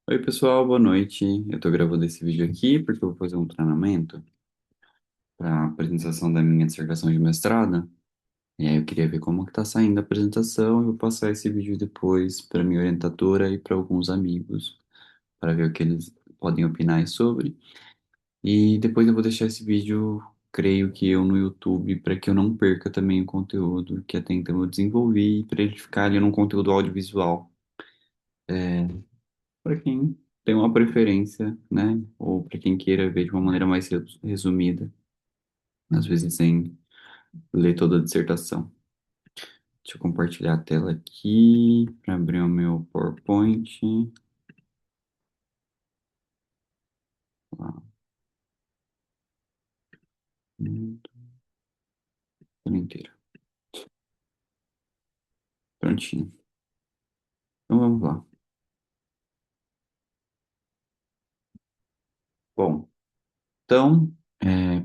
Oi, pessoal, boa noite. Eu tô gravando esse vídeo aqui porque eu vou fazer um treinamento para apresentação da minha dissertação de mestrado. E aí eu queria ver como que tá saindo a apresentação. Eu vou passar esse vídeo depois para minha orientadora e para alguns amigos para ver o que eles podem opinar sobre. E depois eu vou deixar esse vídeo, creio que eu no YouTube, para que eu não perca também o conteúdo que até então eu desenvolvi, para ele ficar ali num conteúdo audiovisual. Para quem tem uma preferência, né? Ou para quem queira ver de uma maneira mais resumida, às vezes sem ler toda a dissertação. Deixa eu compartilhar a tela aqui para abrir o meu PowerPoint. Lá, tela inteira. Prontinho. Então vamos lá. Bom, então,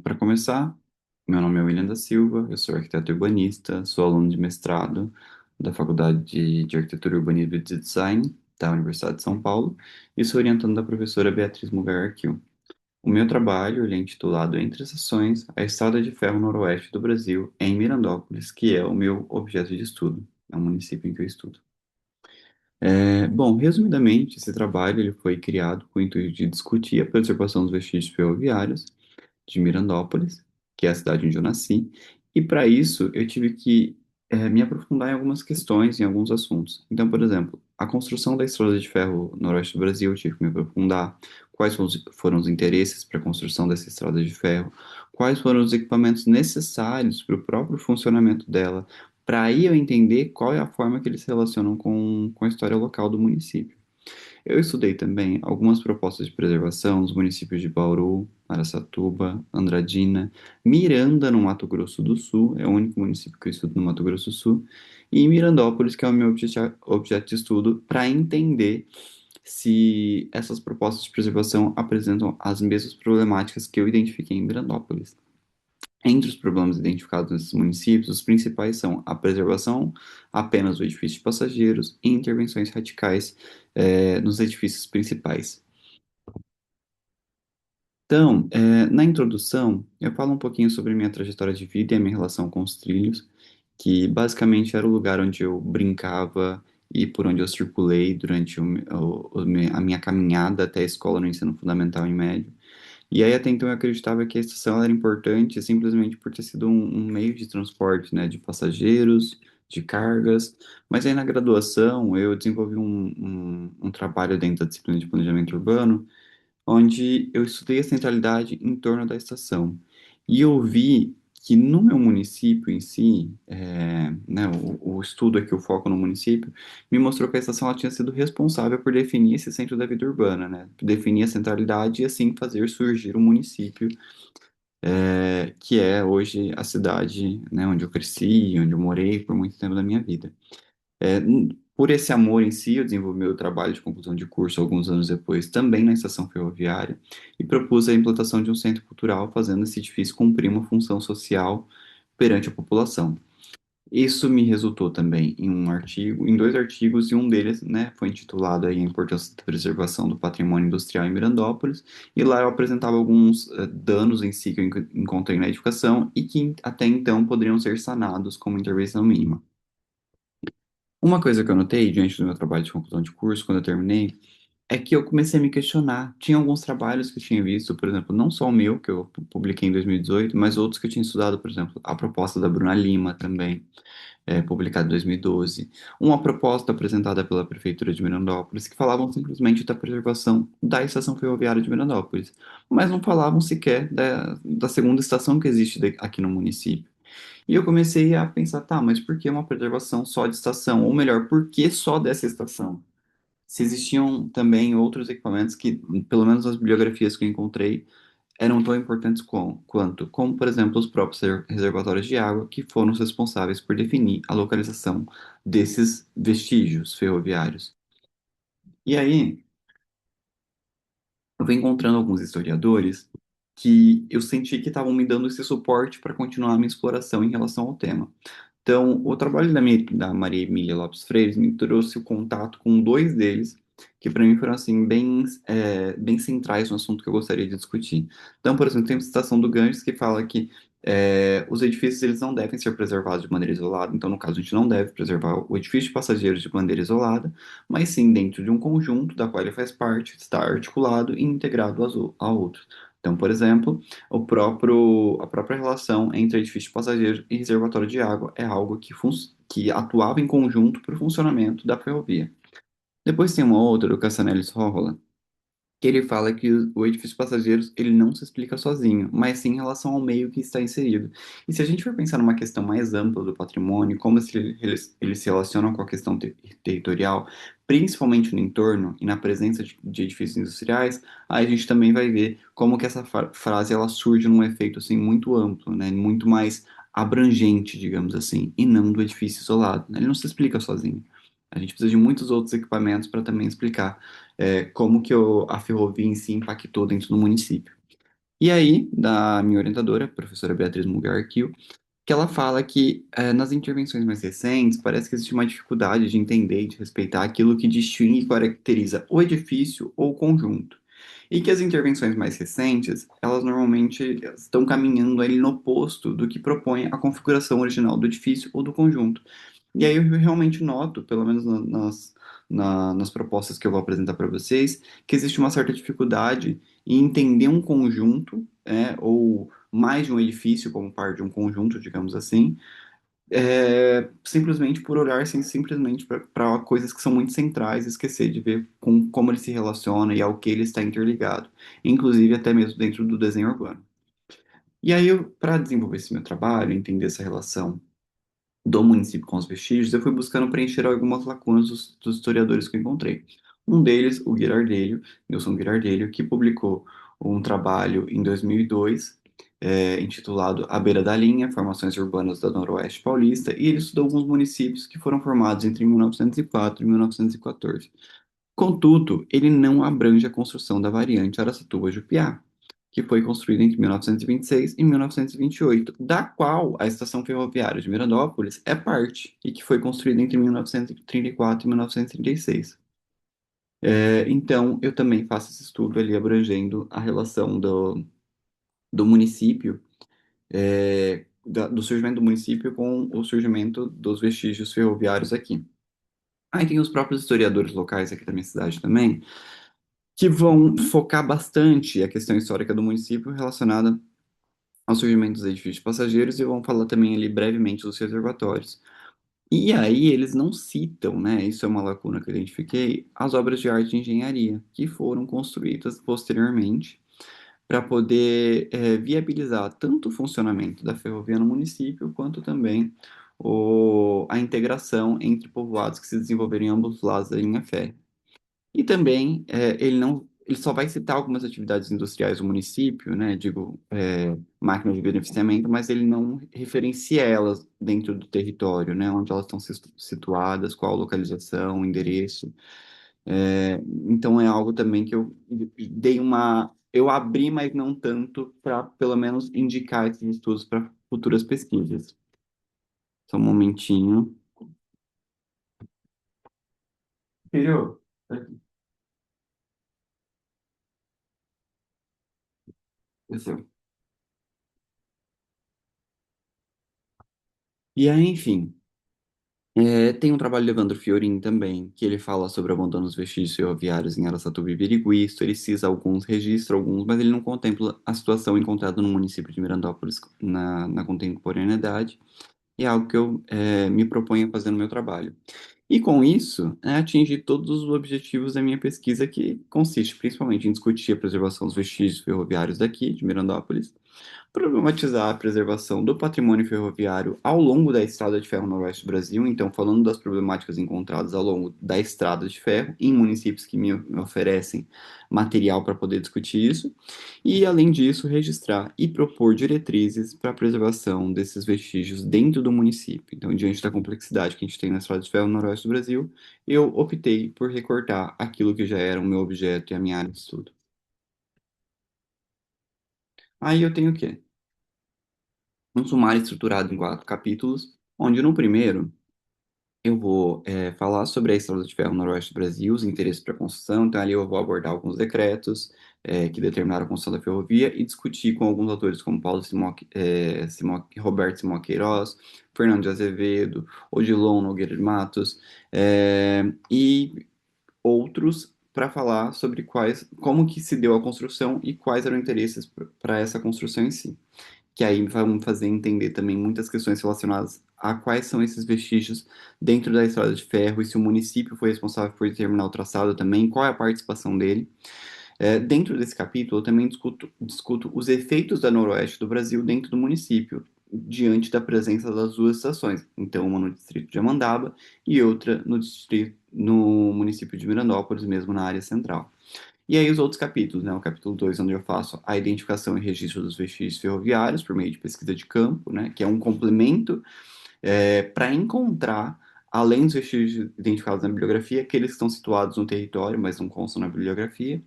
para começar, meu nome é William da Silva, eu sou arquiteto urbanista, sou aluno de mestrado da Faculdade de Arquitetura, Urbanismo e Design da Universidade de São Paulo e sou orientando da professora Beatriz Mugar Arquil. O meu trabalho, ele é intitulado Entre Estações, a Estrada de Ferro Noroeste do Brasil, em Mirandópolis, que é o meu objeto de estudo, é o município em que eu estudo. Bom, resumidamente, esse trabalho ele foi criado com o intuito de discutir a preservação dos vestígios ferroviários de Mirandópolis, que é a cidade onde eu nasci, e para isso eu tive que me aprofundar em algumas questões, em alguns assuntos. Então, por exemplo, a construção da estrada de ferro no oeste do Brasil, eu tive que me aprofundar. Quais foram os interesses para a construção dessa estrada de ferro? Quais foram os equipamentos necessários para o próprio funcionamento dela? Para aí eu entender qual é a forma que eles se relacionam com a história local do município. Eu estudei também algumas propostas de preservação nos municípios de Bauru, Araçatuba, Andradina, Miranda, no Mato Grosso do Sul, é o único município que eu estudo no Mato Grosso do Sul, e Mirandópolis, que é o meu objeto de estudo, para entender se essas propostas de preservação apresentam as mesmas problemáticas que eu identifiquei em Mirandópolis. Entre os problemas identificados nesses municípios, os principais são a preservação apenas do edifício de passageiros e intervenções radicais nos edifícios principais. Então, na introdução, eu falo um pouquinho sobre minha trajetória de vida e a minha relação com os trilhos, que basicamente era o lugar onde eu brincava e por onde eu circulei durante a minha caminhada até a escola no ensino fundamental e médio. E aí, até então, eu acreditava que a estação era importante simplesmente por ter sido um meio de transporte, né, de passageiros, de cargas. Mas aí, na graduação, eu desenvolvi um trabalho dentro da disciplina de planejamento urbano, onde eu estudei a centralidade em torno da estação. E eu vi que no meu município em si, né, o estudo aqui, o foco no município, me mostrou que a estação ela tinha sido responsável por definir esse centro da vida urbana, né, definir a centralidade e assim fazer surgir o município, que é hoje a cidade, né, onde eu cresci, onde eu morei por muito tempo da minha vida. Por esse amor em si, eu desenvolvi meu trabalho de conclusão de curso alguns anos depois, também na estação ferroviária, e propus a implantação de um centro cultural, fazendo esse edifício cumprir uma função social perante a população. Isso me resultou também em um artigo, em dois artigos, e um deles, né, foi intitulado aí A Importância da Preservação do Patrimônio Industrial em Mirandópolis, e lá eu apresentava alguns danos em si que eu encontrei na edificação e que até então poderiam ser sanados como intervenção mínima. Uma coisa que eu notei diante do meu trabalho de conclusão de curso, quando eu terminei, é que eu comecei a me questionar. Tinha alguns trabalhos que eu tinha visto, por exemplo, não só o meu, que eu publiquei em 2018, mas outros que eu tinha estudado, por exemplo, a proposta da Bruna Lima também, publicada em 2012. Uma proposta apresentada pela Prefeitura de Mirandópolis, que falavam simplesmente da preservação da estação ferroviária de Mirandópolis, mas não falavam sequer da segunda estação que existe aqui no município. E eu comecei a pensar, tá, mas por que uma preservação só de estação? Ou melhor, por que só dessa estação? Se existiam também outros equipamentos que, pelo menos nas bibliografias que eu encontrei, eram tão importantes quanto, como, por exemplo, os próprios reservatórios de água, que foram os responsáveis por definir a localização desses vestígios ferroviários. E aí, eu fui encontrando alguns historiadores que eu senti que estavam me dando esse suporte para continuar a minha exploração em relação ao tema. Então, o trabalho da Maria Emília Lopes Freire me trouxe o contato com dois deles, que para mim foram assim bem centrais no assunto que eu gostaria de discutir. Então, por exemplo, tem uma citação do Gandhi que fala que os edifícios eles não devem ser preservados de maneira isolada. Então, no caso, a gente não deve preservar o edifício de passageiros de maneira isolada, mas sim dentro de um conjunto da qual ele faz parte, está articulado e integrado a outros. Então, por exemplo, a própria relação entre edifício de passageiro e reservatório de água é algo que atuava em conjunto para o funcionamento da ferrovia. Depois tem uma outra, do Cassanelis Horrola, que ele fala que o edifício de passageiros ele não se explica sozinho, mas sim em relação ao meio que está inserido. E se a gente for pensar numa questão mais ampla do patrimônio, como eles se relacionam com a questão territorial, principalmente no entorno e na presença de edifícios industriais, aí a gente também vai ver como que essa frase ela surge num efeito assim muito amplo, né, muito mais abrangente, digamos assim, e não do edifício isolado, né? Ele não se explica sozinho. A gente precisa de muitos outros equipamentos para também explicar como que a ferrovia em si impactou dentro do município. E aí, da minha orientadora, a professora Beatriz Mugar Kiel, que ela fala que nas intervenções mais recentes parece que existe uma dificuldade de entender e de respeitar aquilo que distingue e caracteriza o edifício ou o conjunto. E que as intervenções mais recentes, elas normalmente estão caminhando ali no oposto do que propõe a configuração original do edifício ou do conjunto. E aí eu realmente noto, pelo menos nas propostas que eu vou apresentar para vocês, que existe uma certa dificuldade em entender um conjunto, ou mais de um edifício como parte de um conjunto, digamos assim, simplesmente por olhar assim, simplesmente para coisas que são muito centrais e esquecer de ver como ele se relaciona e ao que ele está interligado, inclusive até mesmo dentro do desenho urbano. E aí, para desenvolver esse meu trabalho, entender essa relação do município com os vestígios, eu fui buscando preencher algumas lacunas dos historiadores que eu encontrei. Um deles, o Ghirardelho, Nilson Ghirardelho, que publicou um trabalho em 2002, intitulado A Beira da Linha, Formações Urbanas da Noroeste Paulista, e ele estudou alguns municípios que foram formados entre 1904 e 1914. Contudo, ele não abrange a construção da variante Araçatuba-Jupiá, que foi construída entre 1926 e 1928, da qual a estação ferroviária de Mirandópolis é parte, e que foi construída entre 1934 e 1936. Então, eu também faço esse estudo ali abrangendo a relação do município, do surgimento do município com o surgimento dos vestígios ferroviários aqui. Aí tem os próprios historiadores locais aqui da minha cidade também, que vão focar bastante a questão histórica do município relacionada ao surgimento dos edifícios de passageiros e vão falar também ali brevemente dos reservatórios. E aí eles não citam, né? Isso é uma lacuna que eu identifiquei, as obras de arte e engenharia que foram construídas posteriormente para poder viabilizar tanto o funcionamento da ferrovia no município quanto também a integração entre povoados que se desenvolveram em ambos os lados da linha férrea. E também ele só vai citar algumas atividades industriais do município, né? Digo, máquinas de beneficiamento, mas ele não referencia elas dentro do território, né? Onde elas estão situadas, qual a localização, o endereço. Então é algo também que eu abri, mas não tanto para pelo menos indicar esses estudos para futuras pesquisas. Só um momentinho. Filho, desceu. E aí, enfim. Tem um trabalho de Evandro Fiorin também, que ele fala sobre o abandono dos vestígios ferroviários em Araçatuba e Birigui, historiciza alguns, registra alguns, mas ele não contempla a situação encontrada no município de Mirandópolis na contemporaneidade, e é algo que eu me proponho a fazer no meu trabalho. E com isso, atingir todos os objetivos da minha pesquisa, que consiste principalmente em discutir a preservação dos vestígios ferroviários daqui, de Mirandópolis, problematizar a preservação do patrimônio ferroviário ao longo da Estrada de Ferro Noroeste do Brasil, então falando das problemáticas encontradas ao longo da Estrada de Ferro em municípios que me oferecem material para poder discutir isso, e além disso, registrar e propor diretrizes para a preservação desses vestígios dentro do município. Então, diante da complexidade que a gente tem na Estrada de Ferro Noroeste do Brasil, eu optei por recortar aquilo que já era o meu objeto e a minha área de estudo. Aí eu tenho o quê? Um sumário estruturado em 4 capítulos, onde no primeiro Eu vou falar sobre a Estrada de Ferro Noroeste do Brasil, os interesses para a construção. Então, ali eu vou abordar alguns decretos que determinaram a construção da ferrovia e discutir com alguns autores como Roberto Simão Queiroz, Fernando de Azevedo, Odilon Nogueira de Matos, e outros para falar sobre como que se deu a construção e quais eram os interesses para essa construção em si, que aí vai me fazer entender também muitas questões relacionadas a quais são esses vestígios dentro da estrada de ferro e se o município foi responsável por determinar o traçado também, qual é a participação dele. Dentro desse capítulo, eu também discuto os efeitos da Noroeste do Brasil dentro do município, diante da presença das duas estações. Então, uma no distrito de Amandaba e outra no município de Mirandópolis, mesmo na área central. E aí os outros capítulos, né? O capítulo 2 onde eu faço a identificação e registro dos vestígios ferroviários por meio de pesquisa de campo, né? Que é um complemento para encontrar, além dos vestígios identificados na bibliografia, aqueles que estão situados no território, mas não constam na bibliografia.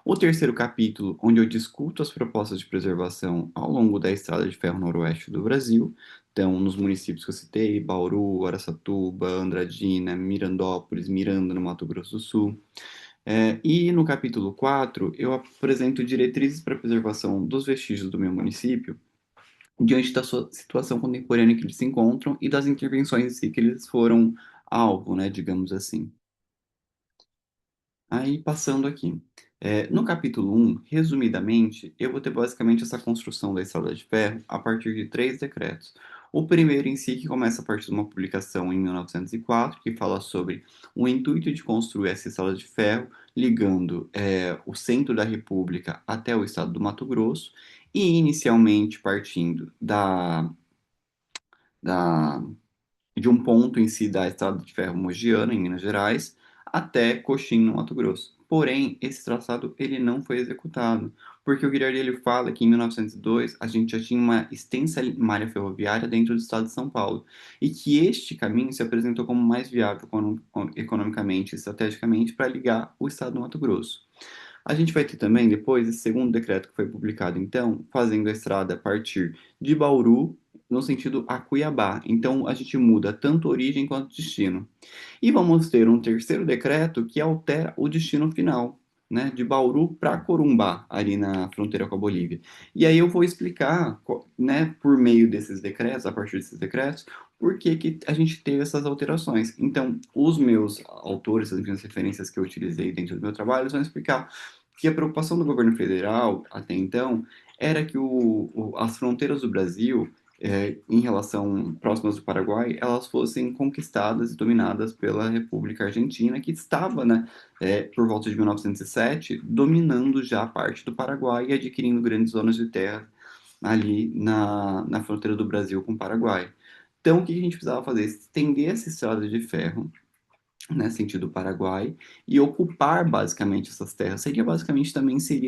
O terceiro capítulo, onde eu discuto as propostas de preservação ao longo da estrada de ferro noroeste do Brasil, então nos municípios que eu citei, Bauru, Araçatuba, Andradina, Mirandópolis, Miranda, no Mato Grosso do Sul. E no capítulo 4 eu apresento diretrizes para a preservação dos vestígios do meu município, diante da sua situação contemporânea que eles se encontram e das intervenções em si que eles foram alvo, né, digamos assim. Aí, passando aqui. No capítulo 1, resumidamente, eu vou ter basicamente essa construção da Estrada de Ferro a partir de três decretos. O primeiro em si, que começa a partir de uma publicação em 1904, que fala sobre o intuito de construir essa estrada de ferro, ligando o centro da República até o estado do Mato Grosso, e inicialmente partindo da de um ponto em si da Estrada de Ferro Mogiana, em Minas Gerais, até Coxim, no Mato Grosso. Porém, esse traçado ele não foi executado, porque o Guilherme ele fala que em 1902 a gente já tinha uma extensa malha ferroviária dentro do estado de São Paulo, e que este caminho se apresentou como mais viável economicamente e estrategicamente para ligar o estado do Mato Grosso. A gente vai ter também depois esse segundo decreto que foi publicado, então, fazendo a estrada a partir de Bauru, no sentido a Cuiabá. Então, a gente muda tanto origem quanto destino. E vamos ter um terceiro decreto que altera o destino final, né, de Bauru para Corumbá, ali na fronteira com a Bolívia. E aí eu vou explicar, né, por meio desses decretos, a partir desses decretos, por que que a gente teve essas alterações. Então, os meus autores, as minhas referências que eu utilizei dentro do meu trabalho, eles vão explicar que a preocupação do governo federal, até então, era que as fronteiras do Brasil, em relação próximas do Paraguai, elas fossem conquistadas e dominadas pela República Argentina, que estava, né, por volta de 1907, dominando já parte do Paraguai e adquirindo grandes zonas de terra ali na fronteira do Brasil com o Paraguai. Então, o que a gente precisava fazer? Estender essa estrada de ferro, né, sentido Paraguai, e ocupar basicamente essas terras. Seria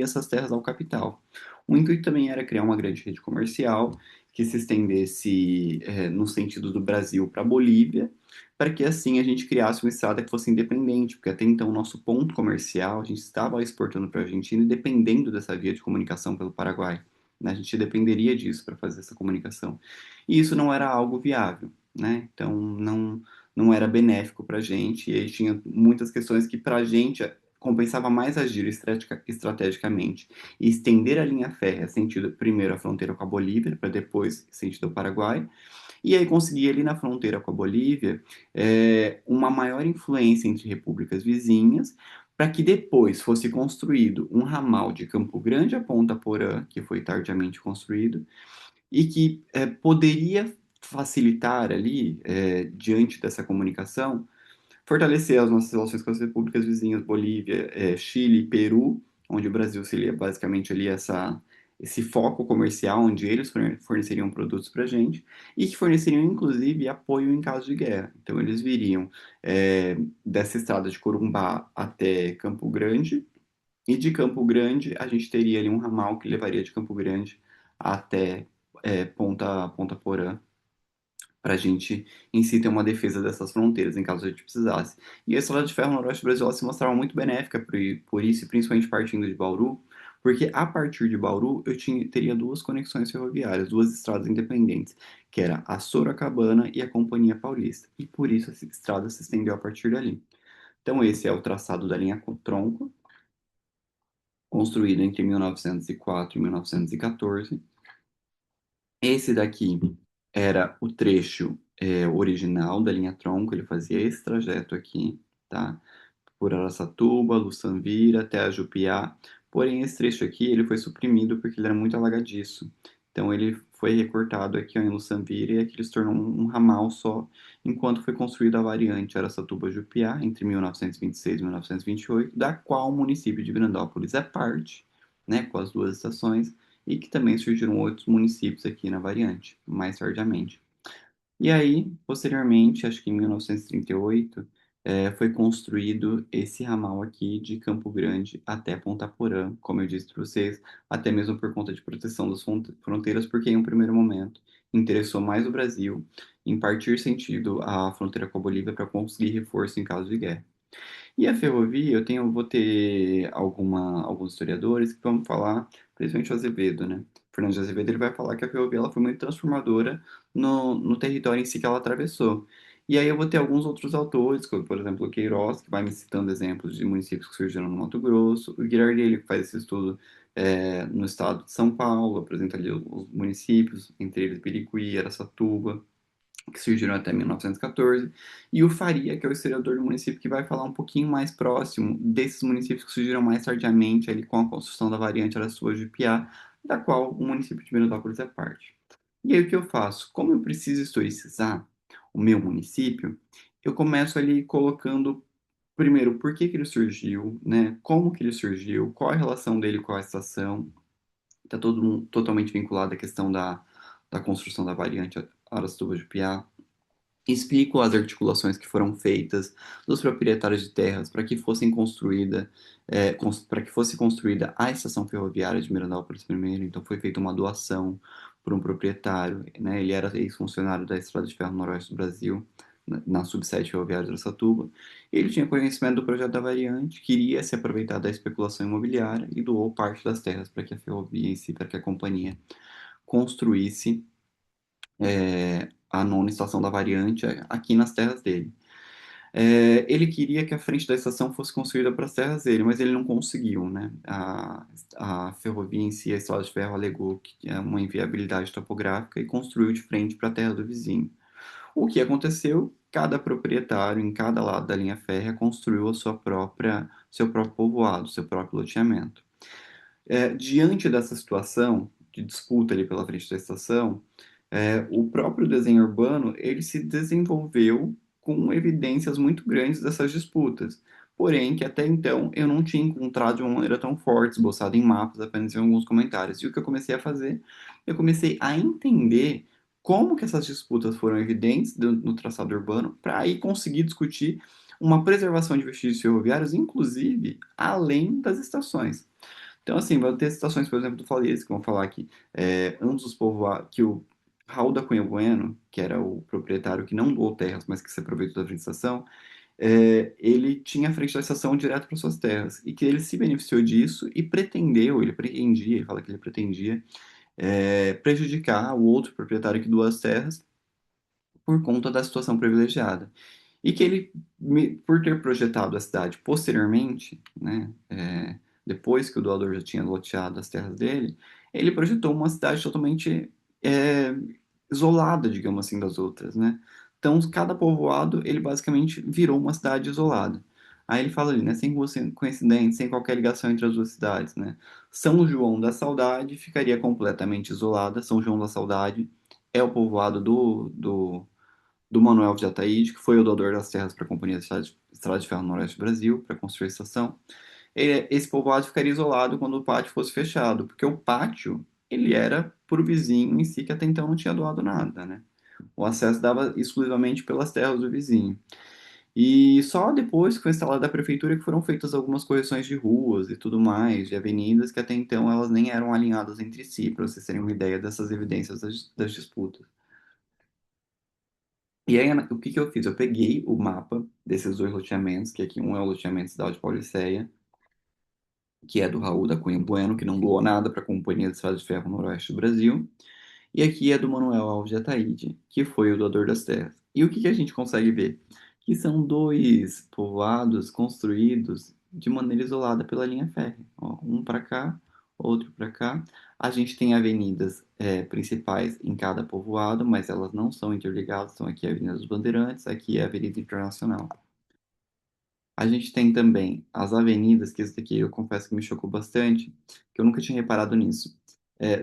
essas terras ao capital. O intuito também era criar uma grande rede comercial que se estendesse no sentido do Brasil para a Bolívia, para que assim a gente criasse uma estrada que fosse independente, porque até então o nosso ponto comercial, a gente estava exportando para a Argentina e dependendo dessa via de comunicação pelo Paraguai. Né? A gente dependeria disso para fazer essa comunicação. E isso não era algo viável, né? Então não era benéfico para a gente, e aí tinha muitas questões que para a gente compensava mais agir estrategicamente e estender a linha férrea sentido primeiro a fronteira com a Bolívia, para depois sentido o Paraguai, e aí conseguir ali na fronteira com a Bolívia uma maior influência entre repúblicas vizinhas, para que depois fosse construído um ramal de Campo Grande a Ponta Porã, que foi tardiamente construído, e que poderia facilitar ali, diante dessa comunicação, fortalecer as nossas relações com as repúblicas vizinhas, Bolívia, Chile, Peru, onde o Brasil seria basicamente ali esse foco comercial, onde eles forneceriam produtos para a gente, e que forneceriam, inclusive, apoio em caso de guerra. Então, eles viriam dessa estrada de Corumbá até Campo Grande, e de Campo Grande a gente teria ali um ramal que levaria de Campo Grande até Ponta Porã, para a gente em si ter uma defesa dessas fronteiras, em caso a gente precisasse. E a Estrada de Ferro Noroeste do Brasil ela se mostrava muito benéfica por isso, e principalmente partindo de Bauru, Porque a partir de Bauru teria duas conexões ferroviárias, duas estradas independentes, que era a Sorocabana e a Companhia Paulista. E por isso essa estrada se estendeu a partir dali. Então esse é o traçado da linha tronco, construído entre 1904 e 1914. Esse daqui era o trecho original da linha tronco, ele fazia esse trajeto aqui, tá? Por Araçatuba, Luçanvira, até a Jupiá. Porém, esse trecho aqui ele foi suprimido porque ele era muito alagadiço. Então ele foi recortado aqui ó, em Luçanvira e aqui ele se tornou um ramal só, enquanto foi construída a variante Araçatuba-Jupiá entre 1926 e 1928, da qual o município de Grandópolis é parte, né, com as duas estações, e que também surgiram outros municípios aqui na variante, mais tardiamente. E aí, posteriormente, acho que em 1938, foi construído esse ramal aqui de Campo Grande até Ponta Porã, como eu disse para vocês, até mesmo por conta de proteção das fronteiras, porque em um primeiro momento interessou mais o Brasil em partir sentido à fronteira com a Bolívia para conseguir reforço em caso de guerra. E a ferrovia, vou ter alguns historiadores que vão falar, principalmente o Azevedo, né? Fernando de Azevedo, ele vai falar que a ferrovia ela foi muito transformadora no território em si que ela atravessou. E aí eu vou ter alguns outros autores, como, por exemplo, o Queiroz, que vai me citando exemplos de municípios que surgiram no Mato Grosso, o Ghirardelli, que faz esse estudo no estado de São Paulo, apresenta ali os municípios, entre eles Biricuí, Araçatuba, que surgiram até 1914, e o Faria, que é o historiador do município, que vai falar um pouquinho mais próximo desses municípios que surgiram mais tardiamente, ali com a construção da variante Araçuas de Piá, da qual o município de Miranópolis é parte. E aí o que eu faço? Como eu preciso historicizar o meu município, eu começo ali colocando primeiro por que que ele surgiu, né? Como que ele surgiu, qual a relação dele com a estação, está totalmente vinculado à questão da construção da variante Araçatuba de Piá. Explico as articulações que foram feitas dos proprietários de terras para que para que fosse construída a estação ferroviária de Mirandópolis primeiro. Então foi feita uma doação por um proprietário, né? Ele era ex-funcionário da Estrada de Ferro Noroeste do Brasil, na subsede ferroviária de Araçatuba. Ele tinha conhecimento do projeto da variante, queria se aproveitar da especulação imobiliária e doou parte das terras para que a ferrovia em si, para que a companhia construísse a nona estação da variante aqui nas terras dele. Ele queria que a frente da estação fosse construída para as terras dele, mas ele não conseguiu, né? A ferrovia em si, a estrada de ferro, alegou que é uma inviabilidade topográfica e construiu de frente para a terra do vizinho. O que aconteceu? Cada proprietário, em cada lado da linha férrea, construiu seu próprio povoado, seu próprio loteamento. Diante dessa situação de disputa ali pela frente da estação, o próprio desenho urbano ele se desenvolveu com evidências muito grandes dessas disputas. Porém, que até então eu não tinha encontrado de uma maneira tão forte, esboçada em mapas, apenas em alguns comentários. E o que eu comecei a fazer? Eu comecei a entender como que essas disputas foram evidentes no traçado urbano, para aí conseguir discutir uma preservação de vestígios ferroviários, inclusive além das estações. Então, assim, vai ter citações, por exemplo, do Faliese, que vão falar que ambos os povoados, que o Raul da Cunha Bueno, que era o proprietário que não doou terras, mas que se aproveitou da estação, ele tinha a frente da estação direto para suas terras, e que ele se beneficiou disso e ele fala que ele pretendia prejudicar o outro proprietário que doou as terras por conta da situação privilegiada. E que ele, por ter projetado a cidade posteriormente, né, depois que o doador já tinha loteado as terras dele, ele projetou uma cidade totalmente é, isolada, digamos assim, das outras, né? Então, cada povoado, ele basicamente virou uma cidade isolada. Aí ele fala ali, né, sem coincidência, sem qualquer ligação entre as duas cidades, né? São João da Saudade ficaria completamente isolada. São João da Saudade é o povoado do Manuel de Ataíde, que foi o doador das terras para a Companhia de Estrada de Ferro Noroeste do Brasil, para construir a estação. Esse povoado ficaria isolado quando o pátio fosse fechado, porque o pátio ele era para o vizinho em si, que até então não tinha doado nada, né? O acesso dava exclusivamente pelas terras do vizinho. E só depois que foi instalada a prefeitura que foram feitas algumas correções de ruas e tudo mais, de avenidas, que até então elas nem eram alinhadas entre si, para vocês terem uma ideia dessas evidências das disputas. E aí, o que que eu fiz? Eu peguei o mapa desses dois loteamentos, que aqui um é o loteamento Cidade Pauliceia, que é do Raul da Cunha Bueno, que não doou nada para a Companhia de Estrada de Ferro Noroeste do Brasil. E aqui é do Manuel Alves de Ataíde, que foi o doador das terras. E o que que a gente consegue ver? Que são dois povoados construídos de maneira isolada pela linha férrea. Ó, um para cá, outro para cá. A gente tem avenidas principais em cada povoado, mas elas não são interligadas. Então aqui é a Avenida dos Bandeirantes, aqui é a Avenida Internacional. A gente tem também as avenidas, que isso daqui eu confesso que me chocou bastante, que eu nunca tinha reparado nisso.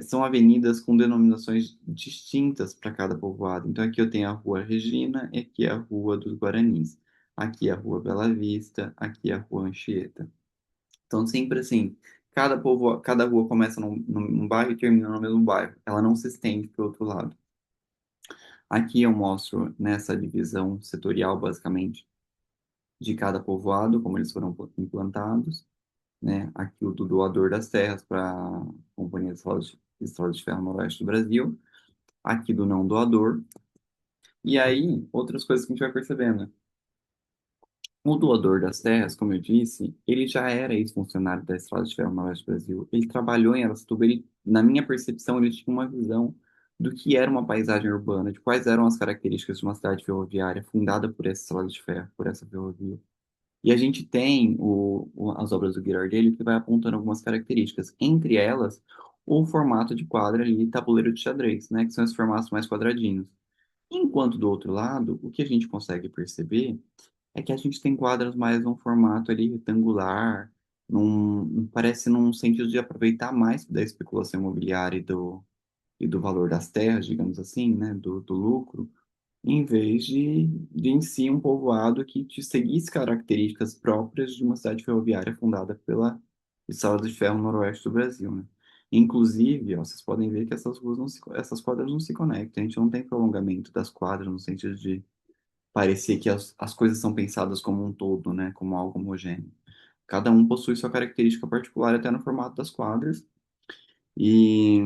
São avenidas com denominações distintas para cada povoado. Então aqui eu tenho a Rua Regina e aqui é a Rua dos Guaranis. Aqui é a Rua Bela Vista, aqui é a Rua Anchieta. Então sempre assim, cada rua começa num bairro e termina no mesmo bairro. Ela não se estende para o outro lado. Aqui eu mostro nessa divisão setorial, basicamente, de cada povoado, como eles foram implantados, né? Aqui o do doador das terras para a Companhia de Estradas de Ferro Noroeste do Brasil, aqui do não doador. E aí, outras coisas que a gente vai percebendo. O doador das terras, como eu disse, ele já era ex-funcionário da Estrada de Ferro Noroeste do Brasil. Ele trabalhou em Aracatuba, ele, na minha percepção, ele tinha uma visão do que era uma paisagem urbana, de quais eram as características de uma cidade ferroviária fundada por essa estrada de ferro, por essa ferrovia. E a gente tem as obras do Ghirardelli que vai apontando algumas características, entre elas o formato de quadra ali, tabuleiro de xadrez, né, que são esses formatos mais quadradinhos. Enquanto do outro lado, o que a gente consegue perceber é que a gente tem quadras mais num formato ali retangular, parece num sentido de aproveitar mais da especulação imobiliária e do valor das terras, digamos assim, né, do lucro, em vez de em si um povoado que te seguisse características próprias de uma cidade ferroviária fundada pela Estrada de Ferro Noroeste do Brasil, né? Inclusive, ó, vocês podem ver que essas quadras não se conectam. A gente não tem prolongamento das quadras no sentido de parecer que as coisas são pensadas como um todo, né? Como algo homogêneo. Cada um possui sua característica particular até no formato das quadras. E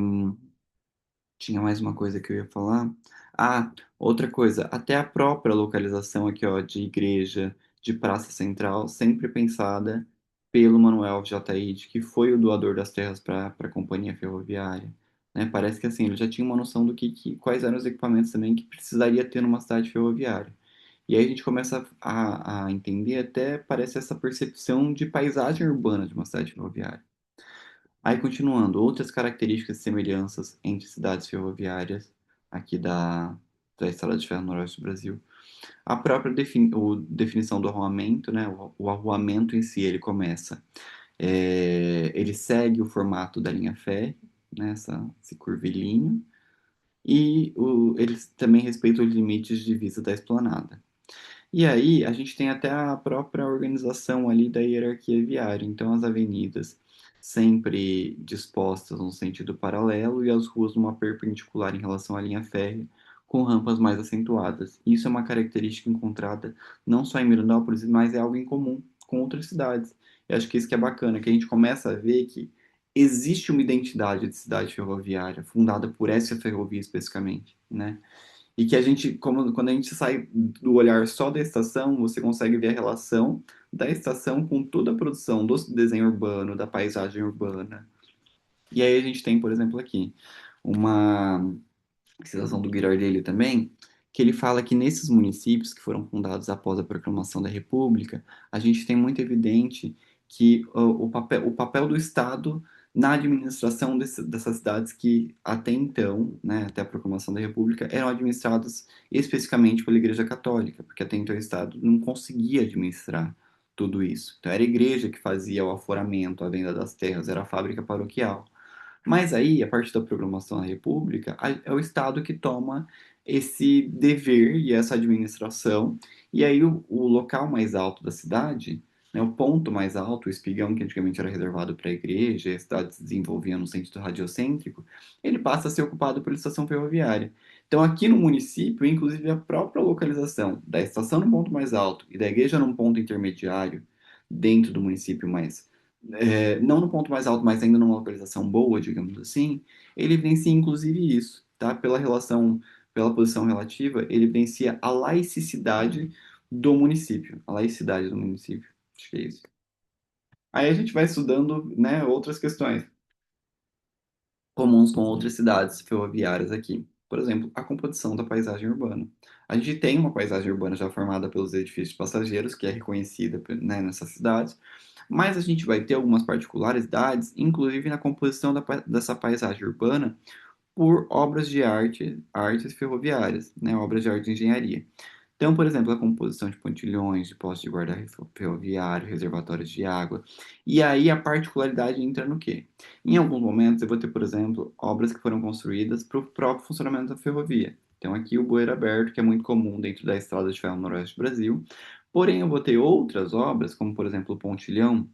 tinha mais uma coisa que eu ia falar. Ah, outra coisa, até a própria localização aqui, ó, de igreja, de praça central, sempre pensada pelo Manuel Jataíde, que foi o doador das terras para a companhia ferroviária. Né? Parece que assim, ele já tinha uma noção do quais eram os equipamentos também que precisaria ter numa cidade ferroviária. E aí a gente começa a entender até, parece essa percepção de paisagem urbana de uma cidade ferroviária. Aí, continuando, outras características e semelhanças entre cidades ferroviárias aqui da Estrada de Ferro Noroeste do Brasil. A própria definição do arruamento, né? O arruamento em si, ele começa. Ele segue o formato da linha férrea, né? Esse curvilíneo. E eles também respeitam os limites de divisa da esplanada. E aí, a gente tem até a própria organização ali da hierarquia viária. Então, as avenidas sempre dispostas num sentido paralelo e as ruas numa perpendicular em relação à linha férrea, com rampas mais acentuadas. Isso é uma característica encontrada não só em Mirandópolis, mas é algo em comum com outras cidades. Eu acho que isso que é bacana, que a gente começa a ver que existe uma identidade de cidade ferroviária, fundada por essa ferrovia especificamente, né? E que a gente, quando a gente sai do olhar só da estação, você consegue ver a relação da estação com toda a produção do desenho urbano, da paisagem urbana. E aí a gente tem, por exemplo, aqui, uma citação do Ghirardelli também, que ele fala que nesses municípios que foram fundados após a proclamação da República, a gente tem muito evidente que o papel do Estado na administração dessas cidades que até então, né, até a proclamação da República, eram administradas especificamente pela Igreja Católica, porque até então o Estado não conseguia administrar tudo isso. Então era a igreja que fazia o aforamento, a venda das terras, era a fábrica paroquial. Mas aí, a partir da programação da República, é o Estado que toma esse dever e essa administração, e aí o local mais alto da cidade, né, o ponto mais alto, o espigão que antigamente era reservado para a igreja, e a cidade se desenvolvia no sentido radiocêntrico, ele passa a ser ocupado pela estação ferroviária. Então, aqui no município, inclusive a própria localização da estação no ponto mais alto e da igreja num ponto intermediário, dentro do município mais não no ponto mais alto, mas ainda numa localização boa, digamos assim, ele evidencia inclusive isso, tá? Pela posição relativa, ele evidencia a laicidade do município. A laicidade do município. Acho que é isso. Aí a gente vai estudando, né, outras questões comuns com outras cidades ferroviárias aqui. Por exemplo, a composição da paisagem urbana. A gente tem uma paisagem urbana já formada pelos edifícios de passageiros, que é reconhecida, né, nessas cidades, mas a gente vai ter algumas particularidades, inclusive na composição dessa paisagem urbana, por obras de arte, artes ferroviárias, né, obras de arte de engenharia. Então, por exemplo, a composição de pontilhões, de postos de guarda ferroviário, reservatórios de água. E aí a particularidade entra no quê? Em alguns momentos eu vou ter, por exemplo, obras que foram construídas para o próprio funcionamento da ferrovia. Então, aqui o bueiro aberto, que é muito comum dentro da estrada de ferro no Noroeste do Brasil. Porém, eu vou ter outras obras, como por exemplo o pontilhão,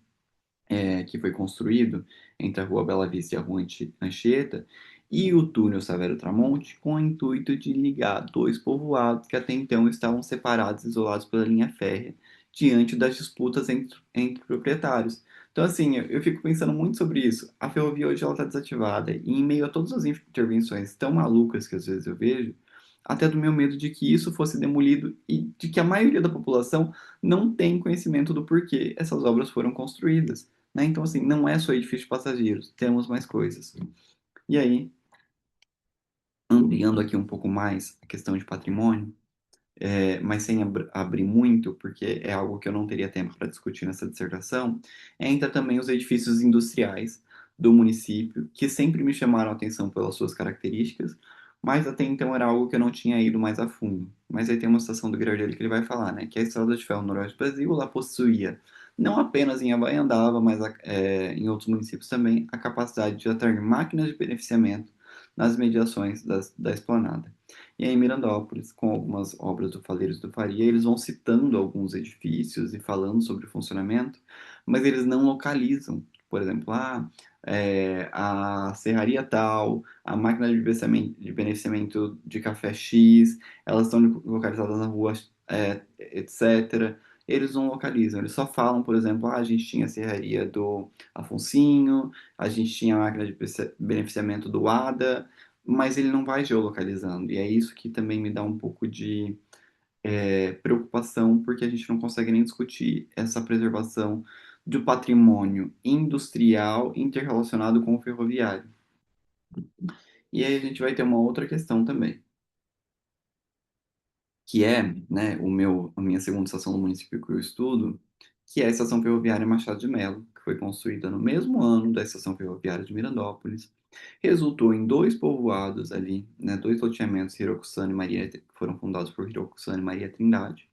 que foi construído entre a Rua Bela Vista e a Rua Anchieta, e o túnel Severo Tramonte, com o intuito de ligar dois povoados que até então estavam separados, isolados pela linha férrea, diante das disputas entre proprietários. Então, assim, eu fico pensando muito sobre isso. A ferrovia hoje ela está desativada, e em meio a todas as intervenções tão malucas que às vezes eu vejo, até do meu medo de que isso fosse demolido e de que a maioria da população não tem conhecimento do porquê essas obras foram construídas, né? Então, assim, não é só edifício de passageiros, temos mais coisas. E aí, ampliando aqui um pouco mais a questão de patrimônio, mas sem abrir muito, porque é algo que eu não teria tempo para discutir nessa dissertação, entra também os edifícios industriais do município, que sempre me chamaram a atenção pelas suas características, mas até então era algo que eu não tinha ido mais a fundo. Mas aí tem uma citação do Girardelli que ele vai falar, né, que a Estrada de Ferro no Noroeste do Brasil, ela possuía, não apenas em Havaiandava, mas em outros municípios também, a capacidade de atrair máquinas de beneficiamento nas mediações da esplanada. E aí, em Mirandópolis, com algumas obras do Faleiros do Faria, eles vão citando alguns edifícios e falando sobre o funcionamento, mas eles não localizam. Por exemplo, a serraria tal, a máquina de beneficiamento de café X, elas estão localizadas na rua, etc. Eles não localizam, eles só falam, por exemplo, a gente tinha a serraria do Afonsinho, a gente tinha a máquina de beneficiamento do ADA, mas ele não vai geolocalizando. E é isso que também me dá um pouco de preocupação, porque a gente não consegue nem discutir essa preservação do patrimônio industrial interrelacionado com o ferroviário. E aí a gente vai ter uma outra questão também, que é, né, a minha segunda estação do município que eu estudo, que é a Estação Ferroviária Machado de Melo, que foi construída no mesmo ano da Estação Ferroviária de Mirandópolis, resultou em dois povoados ali, né, dois loteamentos, Hirokussana e Maria, que foram fundados por Hirokussana e Maria Trindade,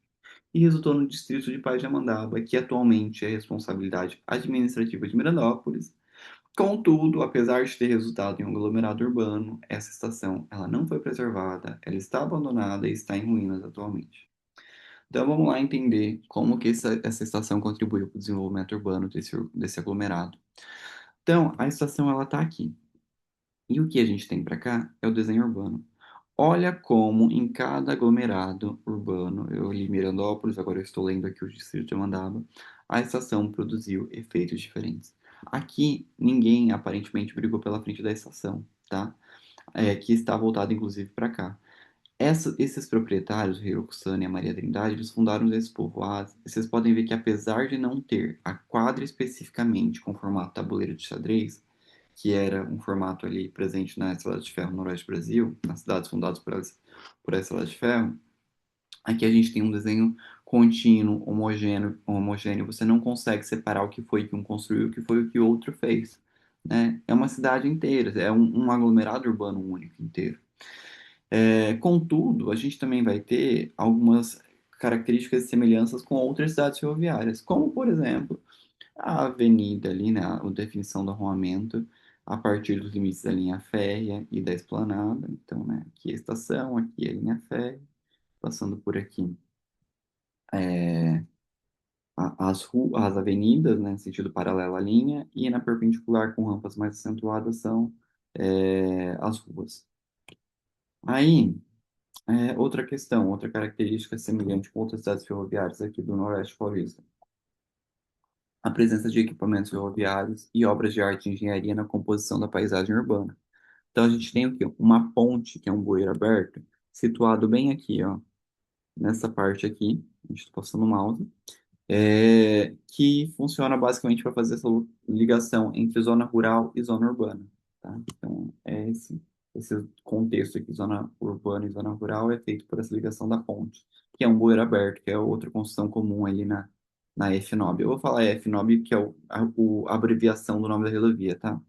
e resultou no distrito de Paz de Amandaba, que atualmente é responsabilidade administrativa de Mirandópolis. Contudo, apesar de ter resultado em um aglomerado urbano, essa estação ela não foi preservada, ela está abandonada e está em ruínas atualmente. Então vamos lá entender como que essa estação contribuiu para o desenvolvimento urbano desse aglomerado. Então, a estação ela está aqui. E o que a gente tem para cá é o desenho urbano. Olha como em cada aglomerado urbano, eu li Mirandópolis, agora eu estou lendo aqui o distrito de Amandaba, a estação produziu efeitos diferentes. Aqui, ninguém aparentemente brigou pela frente da estação, tá? Que está voltada inclusive para cá. Esses proprietários, o Hiroku-san e a Maria Trindade, eles fundaram esses povoados. Vocês podem ver que apesar de não ter a quadra especificamente com formato tabuleiro de xadrez, que era um formato ali presente na Estrada de Ferro no Noroeste do Brasil, nas cidades fundadas por essa Estrada de Ferro, aqui a gente tem um desenho contínuo, homogêneo. Você não consegue separar o que foi que um construiu, o que foi o que o outro fez, né? É uma cidade inteira, é um aglomerado urbano único inteiro. Contudo, a gente também vai ter algumas características e semelhanças com outras cidades ferroviárias, como, por exemplo, a avenida ali, né, a definição do arruamento a partir dos limites da linha férrea e da esplanada. Então, né, aqui é a estação, aqui é a linha férrea, passando por aqui as avenidas, né, em sentido paralelo à linha, e na perpendicular com rampas mais acentuadas são as ruas. Aí, outra questão, outra característica semelhante com outras cidades ferroviárias aqui do Noroeste Paulista. A presença de equipamentos ferroviários e obras de arte e engenharia na composição da paisagem urbana. Então a gente tem o quê? Uma ponte, que é um bueiro aberto, situado bem aqui, ó, nessa parte aqui. A gente está passando o mouse. que funciona basicamente para fazer essa ligação entre zona rural e zona urbana, tá? Então, esse contexto aqui, zona urbana e zona rural, é feito por essa ligação da ponte, que é um bueiro aberto, que é outra construção comum ali na FNOB. Eu vou falar FNOB, que é a abreviação do nome da rodovia, tá?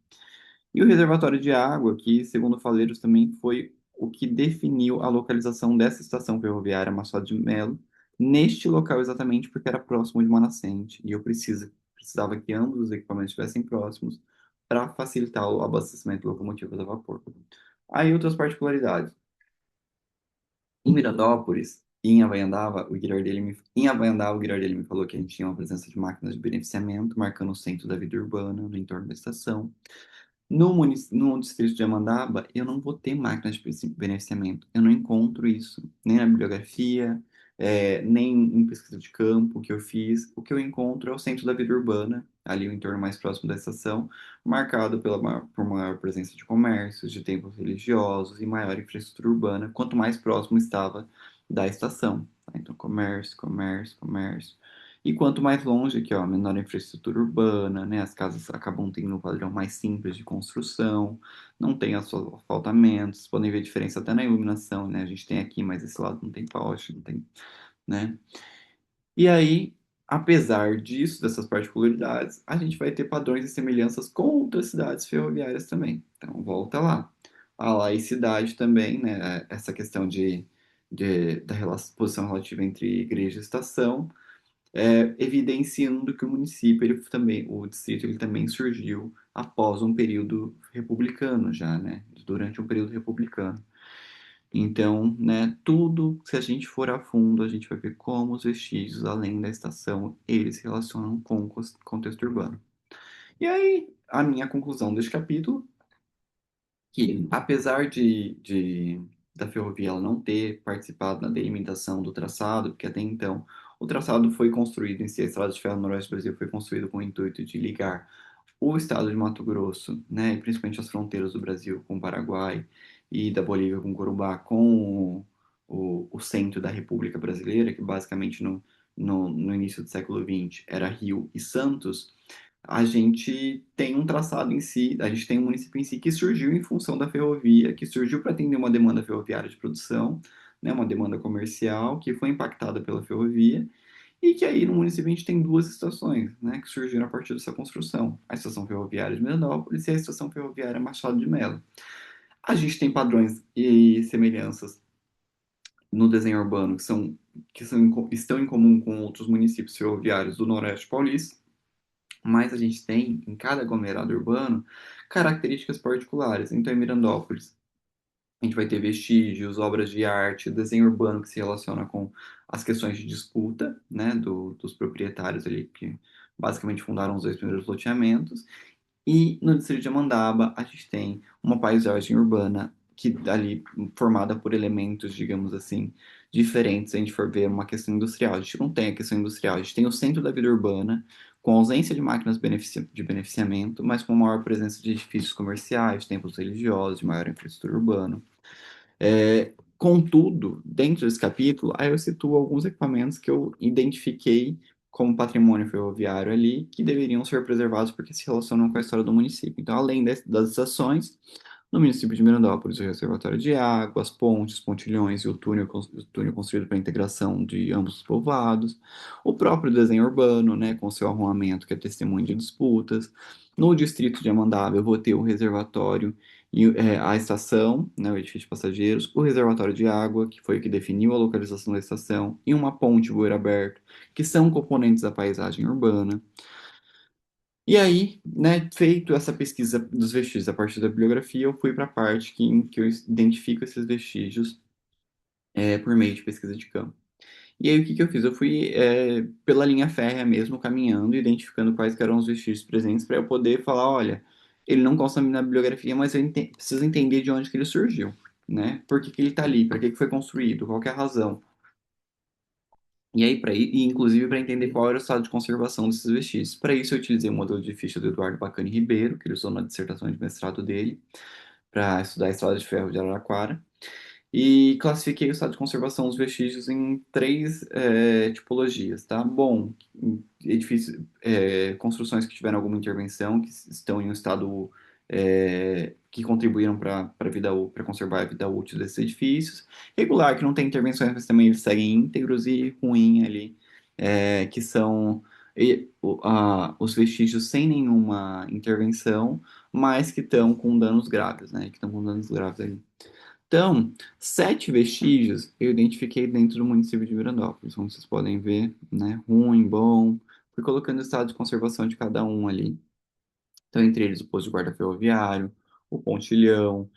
E o reservatório de água, que, segundo Faleiros, também foi o que definiu a localização dessa estação ferroviária Machado de Melo, neste local exatamente porque era próximo de uma nascente, e eu precisava que ambos os equipamentos estivessem próximos para facilitar o abastecimento de locomotivas a vapor. Aí outras particularidades. Em Miranópolis, em Havaiandava, o Ghirardelli me falou que a gente tinha uma presença de máquinas de beneficiamento, marcando o centro da vida urbana no entorno da estação. No distrito de Amandaba, eu não vou ter máquinas de beneficiamento. Eu não encontro isso, nem na bibliografia, nem em pesquisa de campo que eu fiz. O que eu encontro é o centro da vida urbana, ali o entorno mais próximo da estação, marcado por maior presença de comércios, de templos religiosos e maior infraestrutura urbana, quanto mais próximo estava da estação, tá? Então, comércio, comércio, comércio. E quanto mais longe, aqui, ó, menor infraestrutura urbana, né? As casas acabam tendo um padrão mais simples de construção, não tem asfaltamentos, podem ver diferença até na iluminação, né? A gente tem aqui, mas esse lado não tem poste, não tem, né? E aí, apesar disso, dessas particularidades, a gente vai ter padrões e semelhanças com outras cidades ferroviárias também. Então, volta lá. A laicidade também, né? Essa questão da posição relativa entre igreja e estação, evidenciando que o município, ele também, o distrito, ele também surgiu após um período republicano já, né? Durante um período republicano. Então, né, tudo, se a gente for a fundo, a gente vai ver como os vestígios, além da estação, eles se relacionam com o contexto urbano. E aí, a minha conclusão deste capítulo, que apesar da ferrovia ela não ter participado na delimitação do traçado, porque até então o traçado foi construído em si, a Estrada de Ferro no Noroeste do Brasil foi construído com o intuito de ligar o estado de Mato Grosso, né, e principalmente as fronteiras do Brasil com o Paraguai e da Bolívia com o Corumbá, com o centro da República Brasileira, que basicamente no início do século XX era Rio e Santos. A gente tem um traçado em si, a gente tem um município em si que surgiu em função da ferrovia, que surgiu para atender uma demanda ferroviária de produção, né, uma demanda comercial que foi impactada pela ferrovia, e que aí no município a gente tem duas estações, né, que surgiram a partir dessa construção: a estação ferroviária de Miranópolis e a estação ferroviária Machado de Melo. A gente tem padrões e semelhanças no desenho urbano estão em comum com outros municípios ferroviários do Noroeste Paulista, mas a gente tem em cada aglomerado urbano características particulares. Então, em Mirandópolis, a gente vai ter vestígios, obras de arte, desenho urbano que se relaciona com as questões de disputa, né, dos proprietários ali que basicamente fundaram os dois primeiros loteamentos. E no distrito de Amandaba, a gente tem uma paisagem urbana que ali formada por elementos, digamos assim, diferentes. Se a gente for ver uma questão industrial, a gente não tem a questão industrial, a gente tem o centro da vida urbana, com ausência de máquinas de beneficiamento, mas com maior presença de edifícios comerciais, templos religiosos, de maior infraestrutura urbana. Contudo, dentro desse capítulo, aí eu situo alguns equipamentos que eu identifiquei como patrimônio ferroviário ali, que deveriam ser preservados porque se relacionam com a história do município. Então, além das estações, no município de Mirandópolis, o reservatório de água, as pontes, pontilhões e o túnel construído para a integração de ambos os povoados, o próprio desenho urbano, né, com seu arruamento, que é testemunho de disputas. No distrito de Amandaba, eu vou ter o reservatório e a estação, né, o edifício de passageiros, o reservatório de água, que foi o que definiu a localização da estação, e uma ponte bueiro aberto, que são componentes da paisagem urbana. E aí, né, feito essa pesquisa dos vestígios a partir da bibliografia, eu fui para a parte em que eu identifico esses vestígios por meio de pesquisa de campo. E aí, o que que eu fiz? Eu fui pela linha férrea mesmo, caminhando, identificando quais que eram os vestígios presentes, para eu poder falar, olha, ele não consta na bibliografia, mas eu preciso entender de onde que ele surgiu, né? Por que que ele está ali? Para que que foi construído? Qual que é a razão? E aí, e inclusive para entender qual era o estado de conservação desses vestígios. Para isso, eu utilizei o modelo de ficha do Eduardo Bacani Ribeiro, que ele usou na dissertação de mestrado dele, para estudar a estrada de ferro de Araraquara. E classifiquei o estado de conservação dos vestígios em três tipologias, tá? Bom, edifícios, construções que tiveram alguma intervenção, que estão em um estado que contribuíram para a vida, para conservar a vida útil desses edifícios. Regular, que não tem intervenções, mas também eles seguem íntegros, e ruim ali, que são os vestígios sem nenhuma intervenção, mas que estão com danos graves, né? Que estão com danos graves ali. Então, 7 vestígios eu identifiquei dentro do município de Mirandópolis, como vocês podem ver, né? Ruim, bom, fui colocando o estado de conservação de cada um ali. Então, entre eles, o posto de guarda ferroviário, o pontilhão,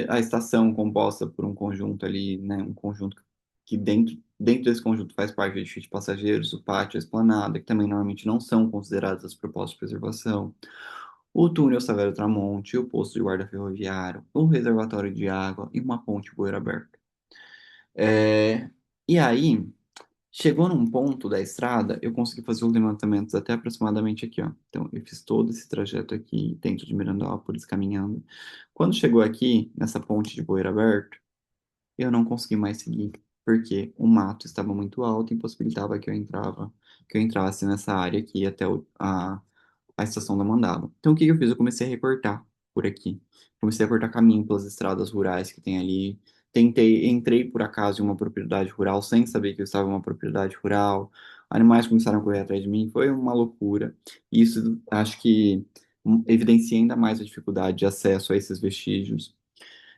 a estação composta por um conjunto ali, né? Um conjunto que dentro desse conjunto faz parte do edifício de passageiros, o pátio, a esplanada, que também normalmente não são consideradas as propostas de preservação, o túnel Severo Tramonte, o posto de guarda ferroviário, o reservatório de água e uma ponte bueiro aberto. É, e aí, chegou num ponto da estrada, eu consegui fazer os levantamentos até aproximadamente aqui, ó. Então, eu fiz todo esse trajeto aqui dentro de Mirandópolis, caminhando. Quando chegou aqui, nessa ponte de bueiro aberto, eu não consegui mais seguir, porque o mato estava muito alto e impossibilitava que eu entrasse nessa área aqui até a estação da Mandava. Então, o que que eu fiz? Eu comecei a recortar por aqui. Comecei a cortar caminho pelas estradas rurais que tem ali. Entrei por acaso em uma propriedade rural sem saber que eu estava em uma propriedade rural. Animais começaram a correr atrás de mim. Foi uma loucura. E isso acho que evidencia ainda mais a dificuldade de acesso a esses vestígios.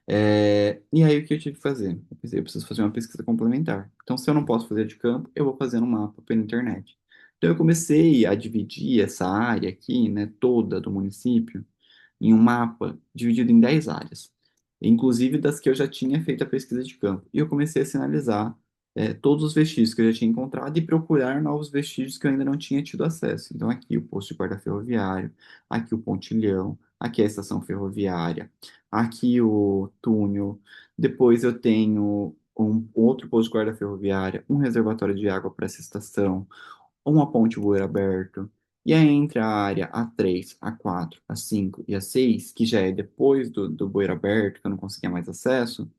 E aí, o que eu tive que fazer? Eu pensei, eu preciso fazer uma pesquisa complementar. Então, se eu não posso fazer de campo, eu vou fazer um mapa pela internet. Então, eu comecei a dividir essa área aqui, né, toda do município, em um mapa dividido em 10 áreas, inclusive das que eu já tinha feito a pesquisa de campo. E eu comecei a sinalizar todos os vestígios que eu já tinha encontrado e procurar novos vestígios que eu ainda não tinha tido acesso. Então, aqui o posto de guarda ferroviário, aqui o pontilhão, aqui a estação ferroviária, aqui o túnel. Depois eu tenho um outro posto de guarda ferroviária, um reservatório de água para essa estação, uma ponte voeiro aberto. E aí, entre a área A3, A4, A5 e A6, que já é depois do bueiro aberto, que eu não conseguia mais acesso,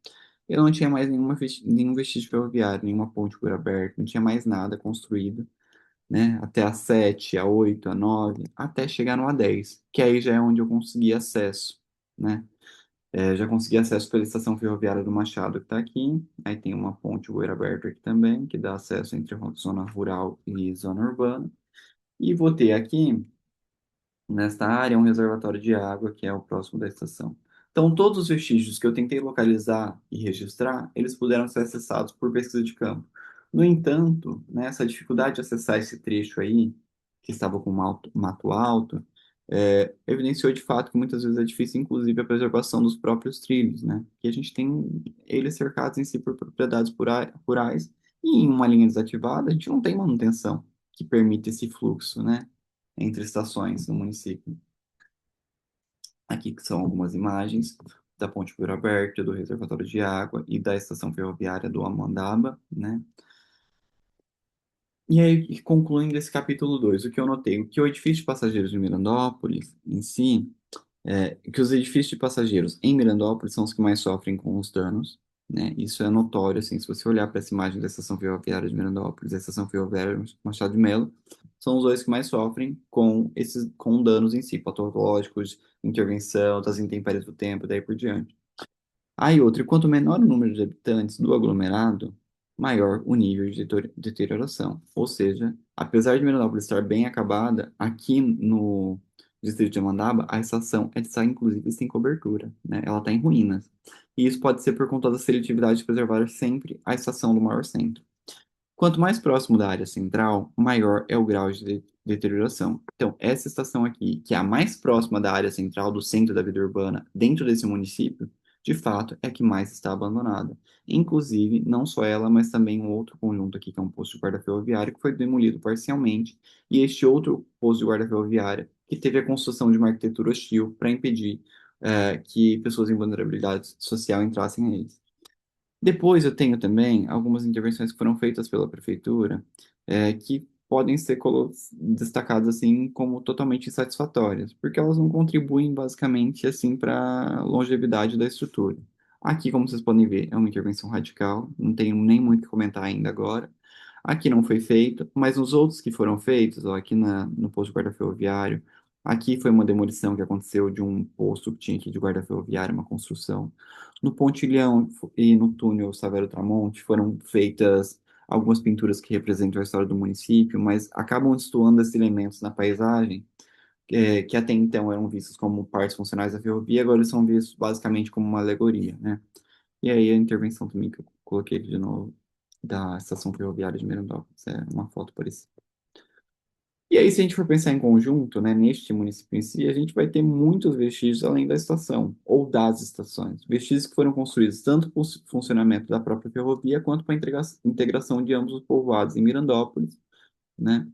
eu não tinha mais nenhum vestígio ferroviário, nenhuma ponte voeiro aberto, não tinha mais nada construído, né? Até A7, A8, A9, até chegar no A10, que aí já é onde eu consegui acesso, né? Já consegui acesso pela estação ferroviária do Machado, que está aqui. Aí tem uma ponte voeiro aberto aqui também, que dá acesso entre a zona rural e zona urbana. E vou ter aqui, nesta área, um reservatório de água, que é o próximo da estação. Então, todos os vestígios que eu tentei localizar e registrar, eles puderam ser acessados por pesquisa de campo. No entanto, né, essa dificuldade de acessar esse trecho aí, que estava com mato alto, evidenciou de fato que muitas vezes é difícil, inclusive, a preservação dos próprios trilhos, né? Que a gente tem eles cercados em si por propriedades rurais, e em uma linha desativada, a gente não tem manutenção que permite esse fluxo, né? Entre estações no município. Aqui que são algumas imagens da Ponte Poeira Aberta, do reservatório de água e da estação ferroviária do Amandaba, né? E aí, concluindo esse capítulo 2, o que eu notei? O que o edifício de passageiros de Mirandópolis, em si, que os edifícios de passageiros em Mirandópolis são os que mais sofrem com os danos, né? Isso é notório, assim, se você olhar para essa imagem da estação ferroviária de Mirandópolis, da estação ferroviária Machado de Melo, são os dois que mais sofrem com danos em si, patológicos, intervenção, das intempéries do tempo, daí por diante. Aí outra, quanto menor o número de habitantes do aglomerado, maior o nível de deterioração. Ou seja, apesar de Miranópolis estar bem acabada, aqui no distrito de Amandaba, a estação está inclusive sem cobertura, né? Ela está em ruínas. E isso pode ser por conta da seletividade de preservar sempre a estação do maior centro. Quanto mais próximo da área central, maior é o grau de deterioração. Então, essa estação aqui, que é a mais próxima da área central, do centro da vida urbana, dentro desse município, de fato, é a que mais está abandonada. Inclusive, não só ela, mas também um outro conjunto aqui, que é um posto de guarda ferroviário, que foi demolido parcialmente, e este outro posto de guarda ferroviária, que teve a construção de uma arquitetura hostil para impedir que pessoas em vulnerabilidade social entrassem neles. Depois eu tenho também algumas intervenções que foram feitas pela prefeitura, que podem ser destacadas assim como totalmente insatisfatórias, porque elas não contribuem basicamente assim para a longevidade da estrutura. Aqui, como vocês podem ver, é uma intervenção radical, não tenho nem muito o que comentar ainda agora. Aqui não foi feito, mas nos outros que foram feitos, ó, aqui no posto de guarda ferroviário, aqui foi uma demolição que aconteceu de um posto que tinha aqui de guarda ferroviário, uma construção. No Pontilhão e no túnel Saveiro Tramonte foram feitas algumas pinturas que representam a história do município, mas acabam destoando esses elementos na paisagem, que até então eram vistos como partes funcionais da ferrovia, agora eles são vistos basicamente como uma alegoria, né? E aí a intervenção também que eu coloquei aqui de novo, da estação ferroviária de Mirandópolis, é uma foto parecida. E aí, se a gente for pensar em conjunto, né, neste município em si, a gente vai ter muitos vestígios além da estação, ou das estações. Vestígios que foram construídos tanto para o funcionamento da própria ferrovia, quanto para a integração de ambos os povoados em Mirandópolis, né?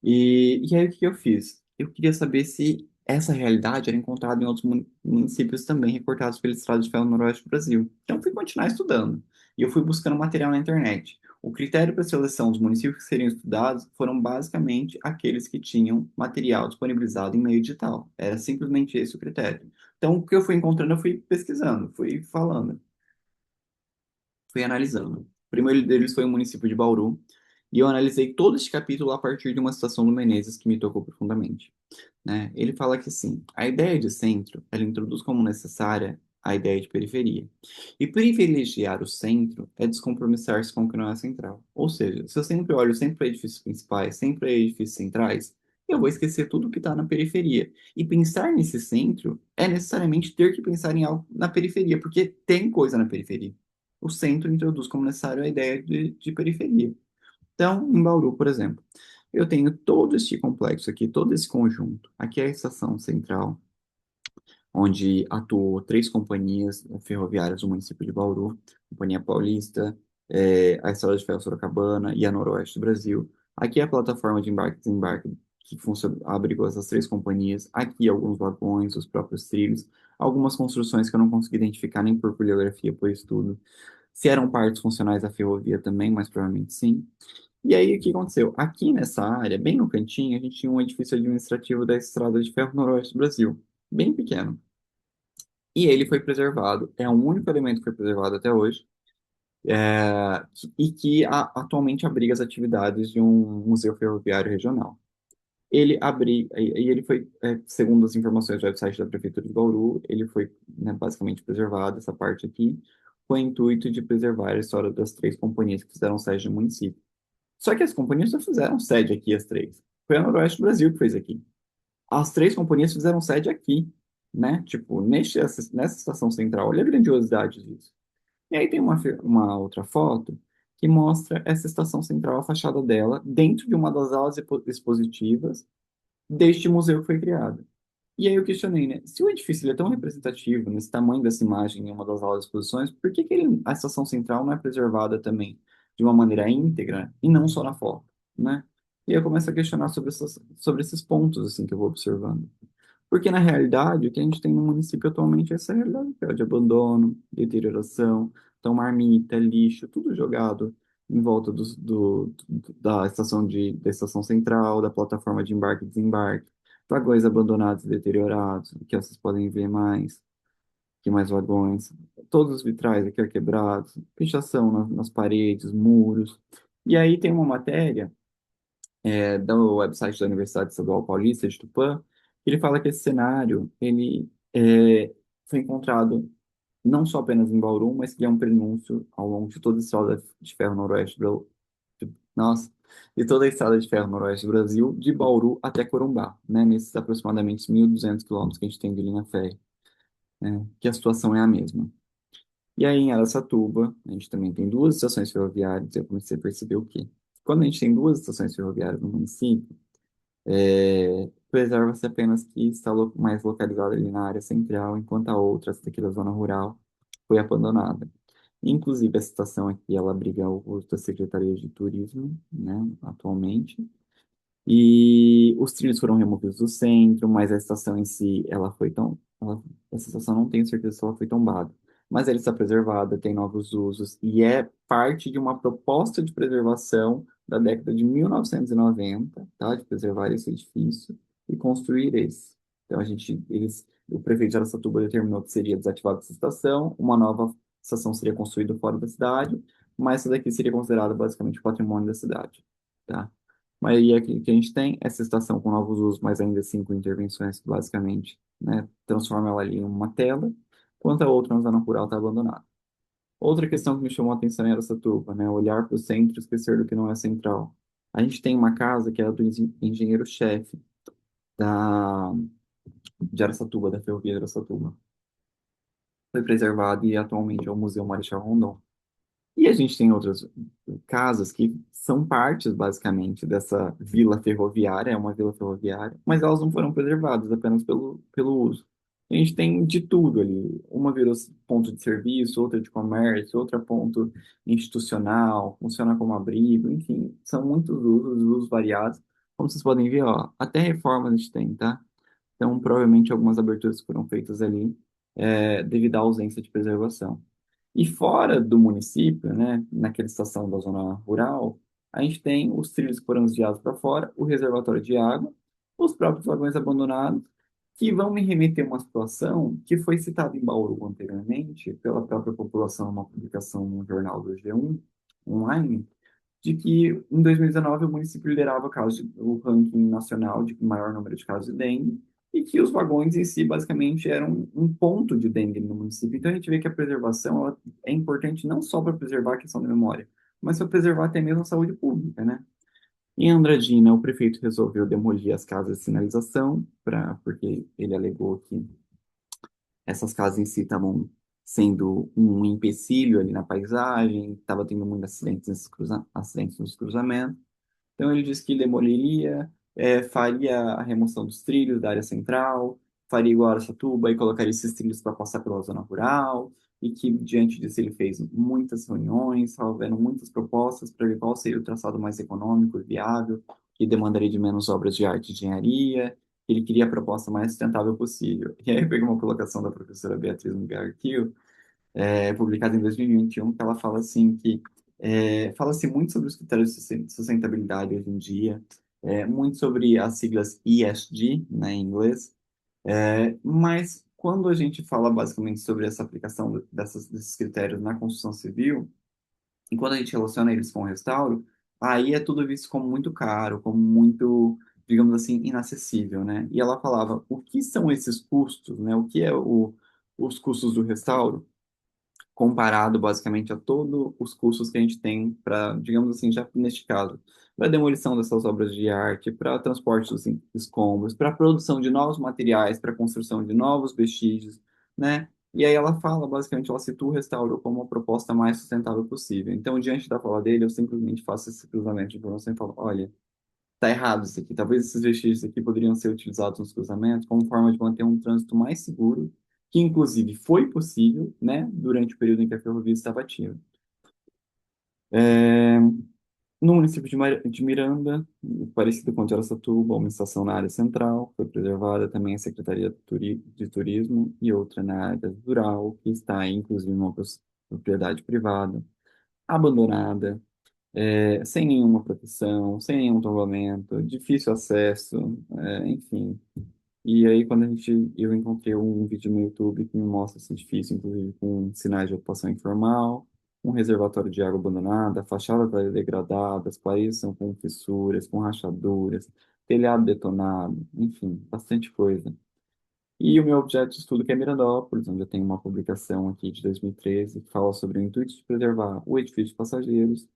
E aí, o que eu fiz? Eu queria saber se essa realidade era encontrada em outros municípios também reportados pela Estrada de Ferro no Noroeste do Brasil. Então, eu fui continuar estudando. E eu fui buscando material na internet. O critério para a seleção dos municípios que seriam estudados foram basicamente aqueles que tinham material disponibilizado em meio digital. Era simplesmente esse o critério. Então, o que eu fui encontrando, eu fui pesquisando, fui falando, fui analisando. O primeiro deles foi o município de Bauru. E eu analisei todo este capítulo a partir de uma citação do Menezes que me tocou profundamente, né? Ele fala que assim, a ideia de centro, ela introduz como necessária a ideia de periferia. E privilegiar o centro é descompromissar-se com o que não é central. Ou seja, se eu sempre olho sempre para edifícios principais, sempre para edifícios centrais, eu vou esquecer tudo que está na periferia. E pensar nesse centro é necessariamente ter que pensar em algo na periferia, porque tem coisa na periferia. O centro introduz como necessário a ideia de periferia. Então, em Bauru, por exemplo, eu tenho todo este complexo aqui, todo esse conjunto. Aqui é a estação central, onde atuou três companhias ferroviárias do município de Bauru, Companhia Paulista, a Estrada de Ferro Sorocabana e a Noroeste do Brasil. Aqui é a plataforma de embarque e desembarque que abrigou essas três companhias. Aqui alguns vagões, os próprios trilhos, algumas construções que eu não consegui identificar nem por poligrafia, por estudo. Se eram partes funcionais da ferrovia também, mas provavelmente sim. E aí, o que aconteceu? Aqui nessa área, bem no cantinho, a gente tinha um edifício administrativo da Estrada de Ferro Noroeste do Brasil, bem pequeno. E ele foi preservado, é o único elemento que foi preservado até hoje, e que atualmente abriga as atividades de um museu ferroviário regional. Ele abriga, e ele foi, segundo as informações do website da Prefeitura de Bauru, ele foi, né, basicamente preservado, essa parte aqui, com o intuito de preservar a história das três companhias que fizeram sede no município. Só que as companhias só fizeram sede aqui, as três. Foi a Noroeste do Brasil que fez aqui. As três companhias fizeram sede aqui, né? Tipo, nessa estação central. Olha a grandiosidade disso. E aí tem uma outra foto que mostra essa estação central, a fachada dela, dentro de uma das alas expositivas deste museu que foi criado. E aí eu questionei, né? Se o edifício ele é tão representativo, nesse tamanho dessa imagem em uma das aulas de exposições, por que que a estação central não é preservada também de uma maneira íntegra e não só na foto, né? E aí eu começo a questionar sobre esses pontos, assim, que eu vou observando. Porque, na realidade, o que a gente tem no município atualmente é essa realidade de abandono, deterioração, então marmita, lixo, tudo jogado em volta da da estação central, da plataforma de embarque e desembarque, vagões abandonados e deteriorados, que vocês podem ver mais, que mais vagões, todos os vitrais aqui quebrados, pichação nas paredes, muros. E aí tem uma matéria do website da Universidade Estadual Paulista de Tupã, ele fala que esse cenário foi encontrado não só apenas em Bauru, mas que é um prenúncio ao longo de toda a estrada de ferro noroeste nossa, de toda a estrada de ferro noroeste do Brasil, de Bauru até Corumbá, né, nesses aproximadamente 1.200 quilômetros que a gente tem de linha férrea, né, que a situação é a mesma. E aí em Araçatuba, a gente também tem duas estações ferroviárias, e eu comecei a perceber o quê? Quando a gente tem duas estações ferroviárias no município, preserva-se apenas que está mais localizada ali na área central, enquanto a outra, essa daqui da zona rural, foi abandonada. Inclusive, a estação aqui, ela abriga o uso da Secretaria de Turismo, né, atualmente, e os trilhos foram removidos do centro, mas a estação em si, essa estação não tenho certeza se ela foi tombada. Mas ela está preservada, tem novos usos, e é parte de uma proposta de preservação da década de 1990, tá? De preservar esse edifício e construir esse. Então, eles o prefeito de Araçatuba determinou que seria desativada essa estação, uma nova estação seria construída fora da cidade, mas essa daqui seria considerada basicamente patrimônio da cidade, tá? Mas aí aqui que a gente tem essa estação com novos usos, mas ainda assim com intervenções que basicamente, né, transforma ela ali em uma tela, enquanto a outra na zona rural está abandonada. Outra questão que me chamou a atenção era essa turba, né? Olhar para o centro e esquecer do que não é central. A gente tem uma casa que é a do engenheiro-chefe da, de Araçatuba, da Ferrovia de Araçatuba. Foi preservado e atualmente é o Museu Marechal Rondon. E a gente tem outras casas que são partes, basicamente, dessa vila ferroviária, é uma vila ferroviária, mas elas não foram preservadas apenas pelo uso. A gente tem de tudo ali. Uma virou ponto de serviço, outra de comércio, outra ponto institucional, funciona como abrigo, enfim, são muitos usos variados. Como vocês podem ver, ó, até reforma a gente tem, tá? Então, provavelmente algumas aberturas foram feitas ali, devido à ausência de preservação. E fora do município, né, naquela estação da zona rural, a gente tem os trilhos que foram desviados para fora, o reservatório de água, os próprios vagões abandonados, que vão me remeter a uma situação que foi citada em Bauru anteriormente, pela própria população, uma publicação no jornal do G1 online, de que em 2019 o município liderava o ranking nacional de maior número de casos de dengue e que os vagões em si basicamente eram um ponto de dengue no município. Então a gente vê que a preservação ela é importante não só para preservar a questão da memória, mas para preservar até mesmo a saúde pública, né? Em Andradina, o prefeito resolveu demolir as casas de sinalização, porque ele alegou que essas casas em si estavam sendo um empecilho ali na paisagem, estava tendo muitos acidentes nos cruzamentos. Então ele disse que demoliria, faria a remoção dos trilhos da área central, faria igual a Araçatuba e colocaria esses trilhos para passar pela zona rural, e que diante disso ele fez muitas reuniões, houveram muitas propostas para ver qual seria o traçado mais econômico e viável, que demandaria de menos obras de arte e engenharia. Ele queria a proposta mais sustentável possível. E aí eu peguei uma colocação da professora Beatriz Mugarkil, publicada em 2021, que ela fala assim que fala-se muito sobre os critérios de sustentabilidade hoje em dia, muito sobre as siglas ESG, né, em inglês, mas quando a gente fala basicamente sobre essa aplicação desses critérios na construção civil, e quando a gente relaciona eles com o restauro, aí é tudo visto como muito caro, como muito, digamos assim, inacessível, né? E ela falava, o que são esses custos, né? O que é os custos do restauro? Comparado basicamente a todos os custos que a gente tem para, digamos assim, já neste caso, para a demolição dessas obras de arte, para transporte dos escombros, para a produção de novos materiais, para a construção de novos vestígios, né? E aí ela fala, basicamente, ela situa o restauro como a proposta mais sustentável possível. Então, diante da fala dele, eu simplesmente faço esse cruzamento de informação e falo, olha, tá errado isso aqui. Talvez esses vestígios aqui poderiam ser utilizados nos cruzamentos como forma de manter um trânsito mais seguro, que inclusive foi possível, né, durante o período em que a ferrovia estava ativa. É, no município de Miranda, parecido com Araçatuba, uma estação na área central, foi preservada também a Secretaria de Turismo e outra na área rural, que está inclusive em uma propriedade privada, abandonada, sem nenhuma proteção, sem nenhum tombamento, difícil acesso, enfim. E aí, eu encontrei um vídeo no YouTube que me mostra esse edifício, inclusive com sinais de ocupação informal, um reservatório de água abandonada, a fachada está degradada, as paredes são com fissuras, com rachaduras, telhado detonado, enfim, bastante coisa. E o meu objeto de estudo que é Mirandópolis, onde eu tenho uma publicação aqui de 2013 que fala sobre o intuito de preservar o edifício de passageiros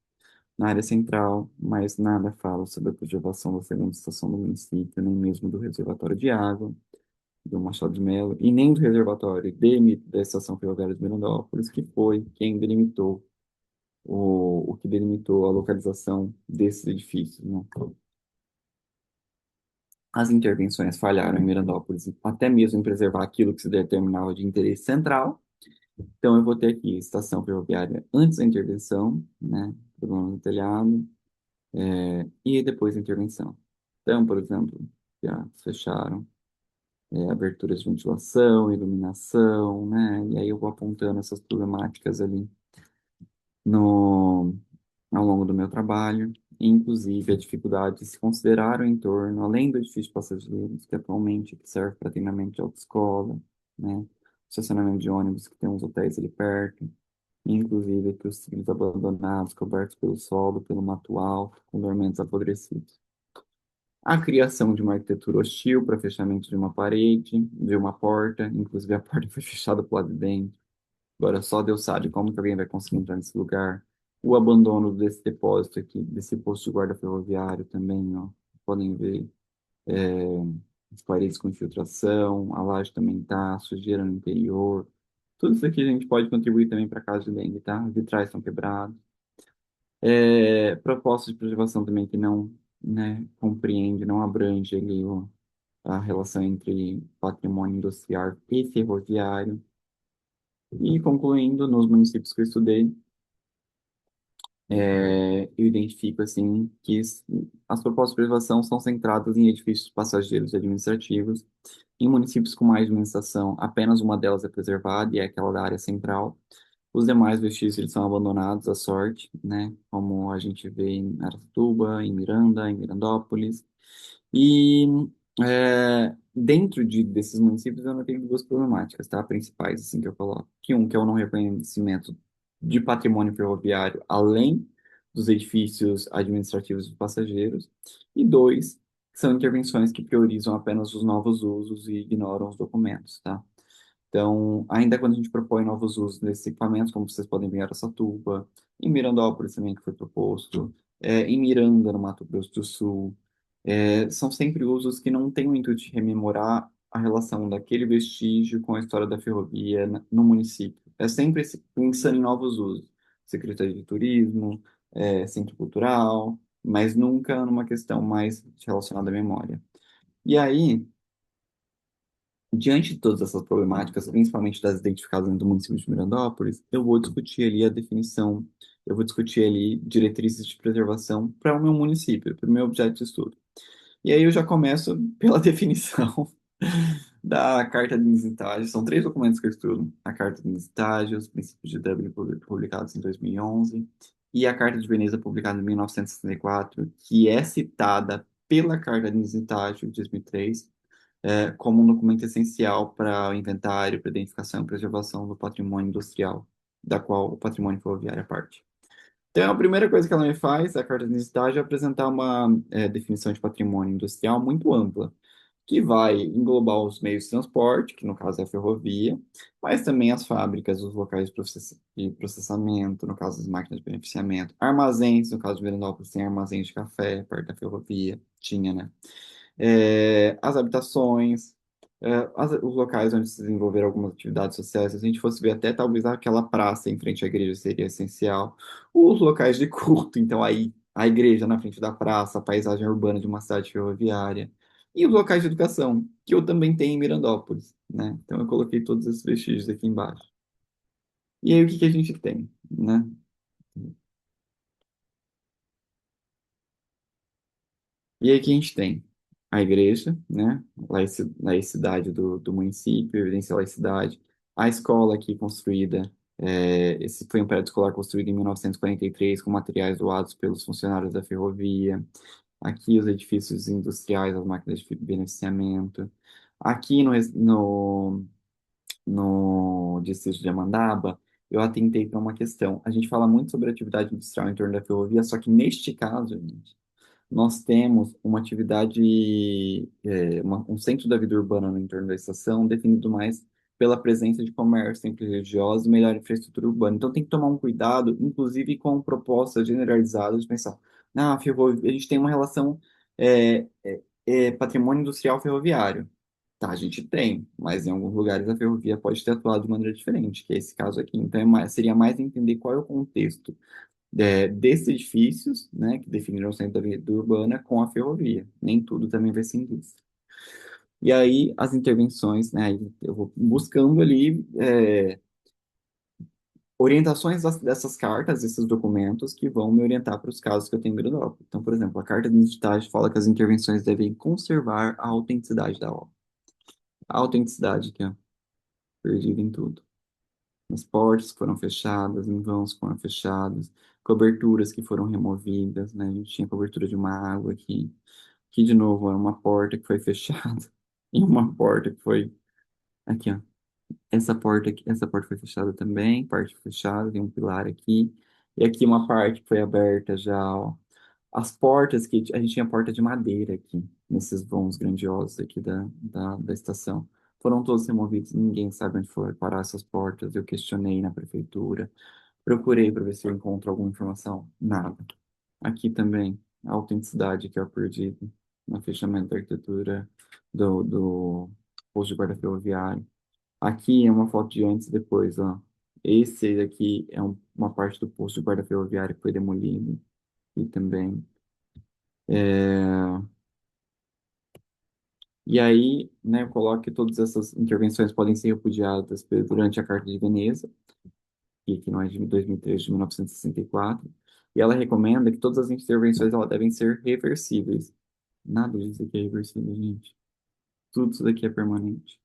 na área central, mas nada fala sobre a preservação da segunda estação do município, nem mesmo do reservatório de água do Machado de Mello, e nem do reservatório da Estação Ferroviária de Mirandópolis, que foi quem delimitou o que delimitou a localização desses edifícios, né? As intervenções falharam em Mirandópolis, até mesmo em preservar aquilo que se determinava de interesse central. Então, eu vou ter aqui estação ferroviária antes da intervenção, né? Problema no telhado, e depois da intervenção. Então, por exemplo, já fecharam aberturas de ventilação, iluminação, né? E aí eu vou apontando essas problemáticas ali no, ao longo do meu trabalho. inclusive a dificuldade de se considerar o entorno, além do edifício de passageiros, que atualmente serve para treinamento de autoescola, né? Estacionamento de ônibus, que tem uns hotéis ali perto, inclusive que os trilhos abandonados, cobertos pelo solo, pelo mato alto, com dormentos apodrecidos. A criação de uma arquitetura hostil para fechamento de uma parede, de uma porta, inclusive a porta foi fechada para lado de dentro. Agora só Deus sabe como que alguém vai conseguir entrar nesse lugar. O abandono desse depósito aqui, desse posto de guarda ferroviário também, ó. Podem ver as paredes com infiltração, a laje também tá, sujeira no interior. Tudo isso aqui a gente pode contribuir também para a casa de dengue, tá? Os vitrais estão quebrados. Propostas de preservação também que não, né, compreende, não abrange ali a relação entre patrimônio industrial e ferroviário. E concluindo, nos municípios que eu estudei, eu identifico assim que as propostas de preservação são centradas em edifícios passageiros e administrativos. Em municípios com mais administração, apenas uma delas é preservada e é aquela da área central. Os demais vestígios eles são abandonados à sorte, né? Como a gente vê em Aratuba, em Miranda, em Mirandópolis. E dentro desses municípios eu notei duas problemáticas, tá? Principais, assim, que eu coloco. Que é o não reconhecimento de patrimônio ferroviário, além dos edifícios administrativos de passageiros. E dois, são intervenções que priorizam apenas os novos usos e ignoram os documentos, tá? Então, ainda quando a gente propõe novos usos desses equipamentos, como vocês podem ver em Araçatuba, em Mirandópolis também, que foi proposto, em Miranda, no Mato Grosso do Sul, são sempre usos que não têm o intuito de rememorar a relação daquele vestígio com a história da ferrovia no município. É sempre pensando em novos usos. Secretaria de Turismo, Centro Cultural, mas nunca numa questão mais relacionada à memória. E aí, diante de todas essas problemáticas, principalmente das identificadas dentro do município de Mirandópolis, eu vou discutir ali a definição, eu vou discutir ali diretrizes de preservação para o meu município, para o meu objeto de estudo. E aí eu já começo pela definição da Carta de Estágios. São três documentos que eu estudo: a Carta de Estágios, os Princípios de Dublin, publicados em 2011, e a Carta de Veneza, publicada em 1964, que é citada pela Carta de Estágios de 2003 como um documento essencial para o inventário, para a identificação e preservação do patrimônio industrial, da qual o patrimônio ferroviário é parte. Então, a primeira coisa que ela me faz, a carta de necessidade, é apresentar uma definição de patrimônio industrial muito ampla, que vai englobar os meios de transporte, que no caso é a ferrovia, mas também as fábricas, os locais de processamento, no caso das máquinas de beneficiamento, armazéns, no caso de Veranópolis, tem armazéns de café perto da ferrovia, tinha, né? As habitações, os locais onde se desenvolver algumas atividades sociais. Se a gente fosse ver até talvez aquela praça em frente à igreja seria essencial. Os locais de culto, então aí a igreja na frente da praça, a paisagem urbana de uma cidade ferroviária. E os locais de educação, que eu também tenho em Mirandópolis, né? Então eu coloquei todos esses vestígios aqui embaixo. E aí o que que a gente tem, né? E aí que a gente tem a igreja, né? Laicidade do município, evidência da laicidade. A escola aqui construída, esse foi um prédio escolar construído em 1943 com materiais doados pelos funcionários da ferrovia. Aqui os edifícios industriais, as máquinas de beneficiamento. Aqui no distrito de Amandaba, eu atentei para uma questão. A gente fala muito sobre atividade industrial em torno da ferrovia, só que neste caso, gente, nós temos uma atividade, um centro da vida urbana no entorno da estação, definido mais pela presença de comércio, templos religiosos e melhor infraestrutura urbana. Então tem que tomar um cuidado, inclusive com propostas generalizadas, de pensar, a gente tem uma relação patrimônio industrial ferroviário. Tá, a gente tem, mas em alguns lugares a ferrovia pode ter atuado de maneira diferente, que é esse caso aqui. Então seria mais entender qual é o contexto desses edifícios, né, que definiram o centro da vida urbana com a ferrovia. Nem tudo também vai ser indústria. E aí, as intervenções, né, aí eu vou buscando ali orientações dessas cartas, desses documentos, que vão me orientar para os casos que eu tenho em Grenoble. Então, por exemplo, a Carta de Identidade fala que as intervenções devem conservar a autenticidade da obra. A autenticidade que é perdida em tudo. As portas foram fechadas, em vãos foram fechados, coberturas que foram removidas, né? A gente tinha cobertura de uma água que de novo é uma porta que foi fechada e uma porta que foi aqui, ó. Essa porta foi fechada também, parte fechada, tem um pilar aqui. E aqui uma parte que foi aberta já, ó. As portas que a gente tinha porta de madeira aqui, nesses vãos grandiosos aqui da estação. Foram todos removidos, ninguém sabe onde foi parar essas portas. Eu questionei na prefeitura, procurei para ver se eu encontro alguma informação. Nada. Aqui também, a autenticidade que é perdida no fechamento da arquitetura do posto de guarda ferroviário. Aqui é uma foto de antes e depois, ó. Esse aqui é uma parte do posto de guarda ferroviário que foi demolido. E também. É, E aí, né, eu coloco que todas essas intervenções podem ser repudiadas durante a Carta de Veneza, que não é de 2003, de 1964, e ela recomenda que todas as intervenções elas devem ser reversíveis. Nada disso aqui é reversível, gente. Tudo isso daqui é permanente.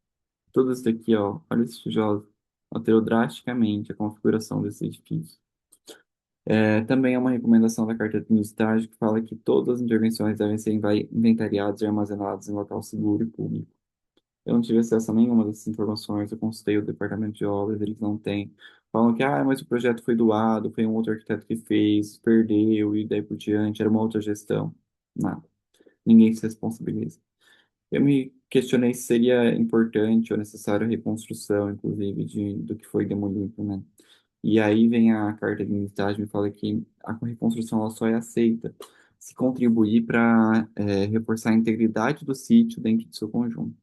Tudo isso daqui, ó, olha esses tijolos, alterou drasticamente a configuração desse edifício. Também é uma recomendação da Carta de Estágio que fala que todas as intervenções devem ser inventariadas e armazenadas em local seguro e público. Eu não tive acesso a nenhuma dessas informações, eu consultei o departamento de obras, eles não têm. Falam que, mas o projeto foi doado, foi um outro arquiteto que fez, perdeu e daí por diante, era uma outra gestão. Nada. Ninguém se responsabiliza. Eu me questionei se seria importante ou necessário a reconstrução, inclusive, do que foi demolido, né? E aí vem a carta de identidade e me fala que a reconstrução ela só é aceita se contribuir para reforçar a integridade do sítio dentro do seu conjunto.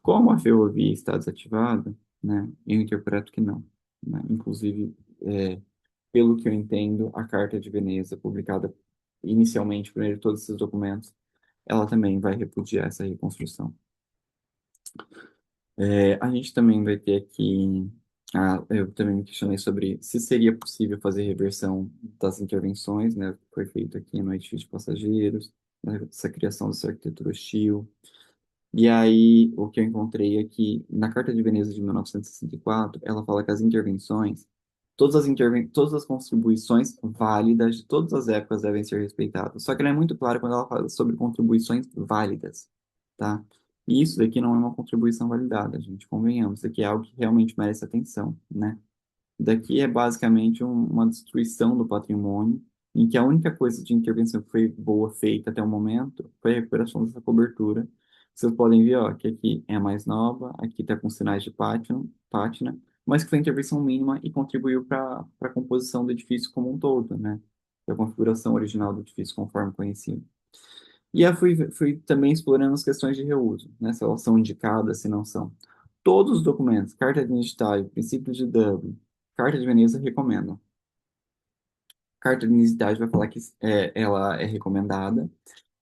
Como a ferrovia está desativada, né, eu interpreto que não. Né? Inclusive, pelo que eu entendo, a Carta de Veneza, publicada inicialmente, primeiro todos esses documentos, ela também vai repudiar essa reconstrução. A gente também vai ter aqui. Eu também me questionei sobre se seria possível fazer reversão das intervenções, né, que foi feito aqui no edifício de passageiros, né, essa criação dessa arquitetura hostil. E aí, o que eu encontrei aqui, na Carta de Veneza de 1964, ela fala que as intervenções, todas as contribuições válidas de todas as épocas devem ser respeitadas. Só que ela é muito clara quando ela fala sobre contribuições válidas, tá? E isso daqui não é uma contribuição validada, gente, convenhamos. Isso aqui é algo que realmente merece atenção, né? Daqui é basicamente uma destruição do patrimônio, em que a única coisa de intervenção que foi boa feita até o momento foi a recuperação dessa cobertura. Vocês podem ver, ó, que aqui é a mais nova, aqui está com sinais de pátina, mas que foi intervenção mínima e contribuiu para a composição do edifício como um todo, né? Da configuração original do edifício, conforme conhecido. E eu fui também explorando as questões de reuso, né? Se elas são indicadas, se não são. Todos os documentos, Carta de Identidade, Princípios de Dublin, Carta de Veneza recomendam. Carta de Identidade vai falar que ela é recomendada,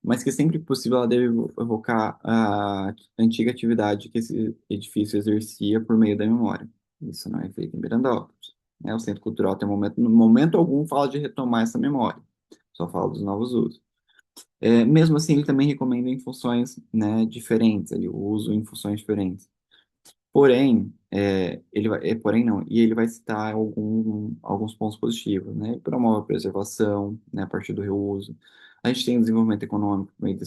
mas que sempre que possível ela deve evocar a antiga atividade que esse edifício exercia por meio da memória. Isso não é feito em Mirandópolis. Né? O Centro Cultural tem no momento algum fala de retomar essa memória, só fala dos novos usos. Mesmo assim, ele também recomenda em funções, né, diferentes, ali, o uso em funções diferentes. Porém, porém não, e ele vai citar alguns pontos positivos, né? Ele promove a preservação, né, a partir do reuso. A gente tem o desenvolvimento econômico no meio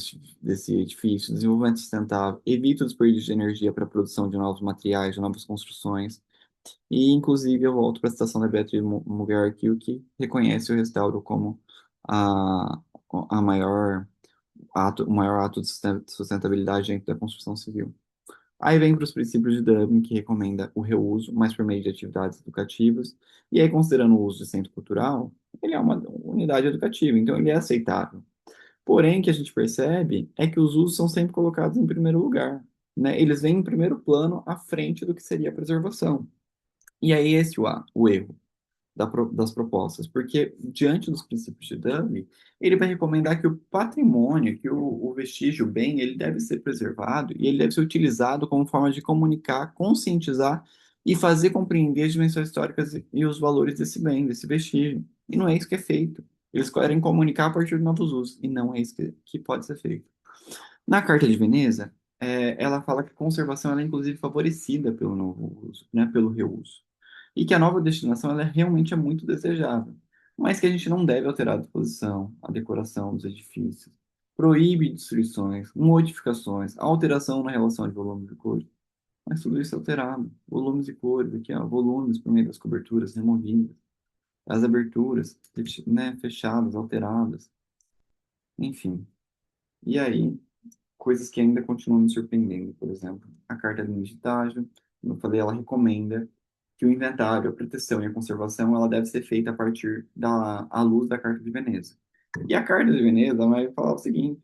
desse edifício, desenvolvimento sustentável, evita o desperdício de energia para a produção de novos materiais, de novas construções. E, inclusive, eu volto para a citação da Beatriz Mugarkiw, que reconhece o restauro como a, a maior o maior ato de sustentabilidade dentro da construção civil. Aí vem para os princípios de Dublin, que recomenda o reuso, mas por meio de atividades educativas. E aí, considerando o uso de centro cultural, ele é uma unidade educativa, então ele é aceitável. Porém, o que a gente percebe é que os usos são sempre colocados em primeiro lugar, né? Eles vêm em primeiro plano à frente do que seria a preservação. E aí esse o erro das propostas, porque diante dos princípios de Dublin, ele vai recomendar que o patrimônio, que o vestígio, o bem, ele deve ser preservado e ele deve ser utilizado como forma de comunicar, conscientizar e fazer compreender as dimensões históricas e os valores desse bem, desse vestígio. E não é isso que é feito. Eles querem comunicar a partir de novos usos, e não é isso que pode ser feito. Na Carta de Veneza, ela fala que a conservação ela é inclusive favorecida pelo novo uso, né, pelo reuso. E que a nova destinação ela realmente é muito desejável. mas que a gente não deve alterar a disposição, a decoração dos edifícios, proíbe destruições, modificações, alteração na relação de volumes e cores, mas tudo isso é alterado. Volumes e cores, aqui, ó, volumes por meio das coberturas removidas, as aberturas, né, fechadas, alteradas, enfim. E aí, coisas que ainda continuam me surpreendendo, por exemplo, a carta de estágio, como eu falei, ela recomenda que o inventário, a proteção e a conservação, ela deve ser feita a partir da à luz da Carta de Veneza. E a Carta de Veneza vai falar o seguinte: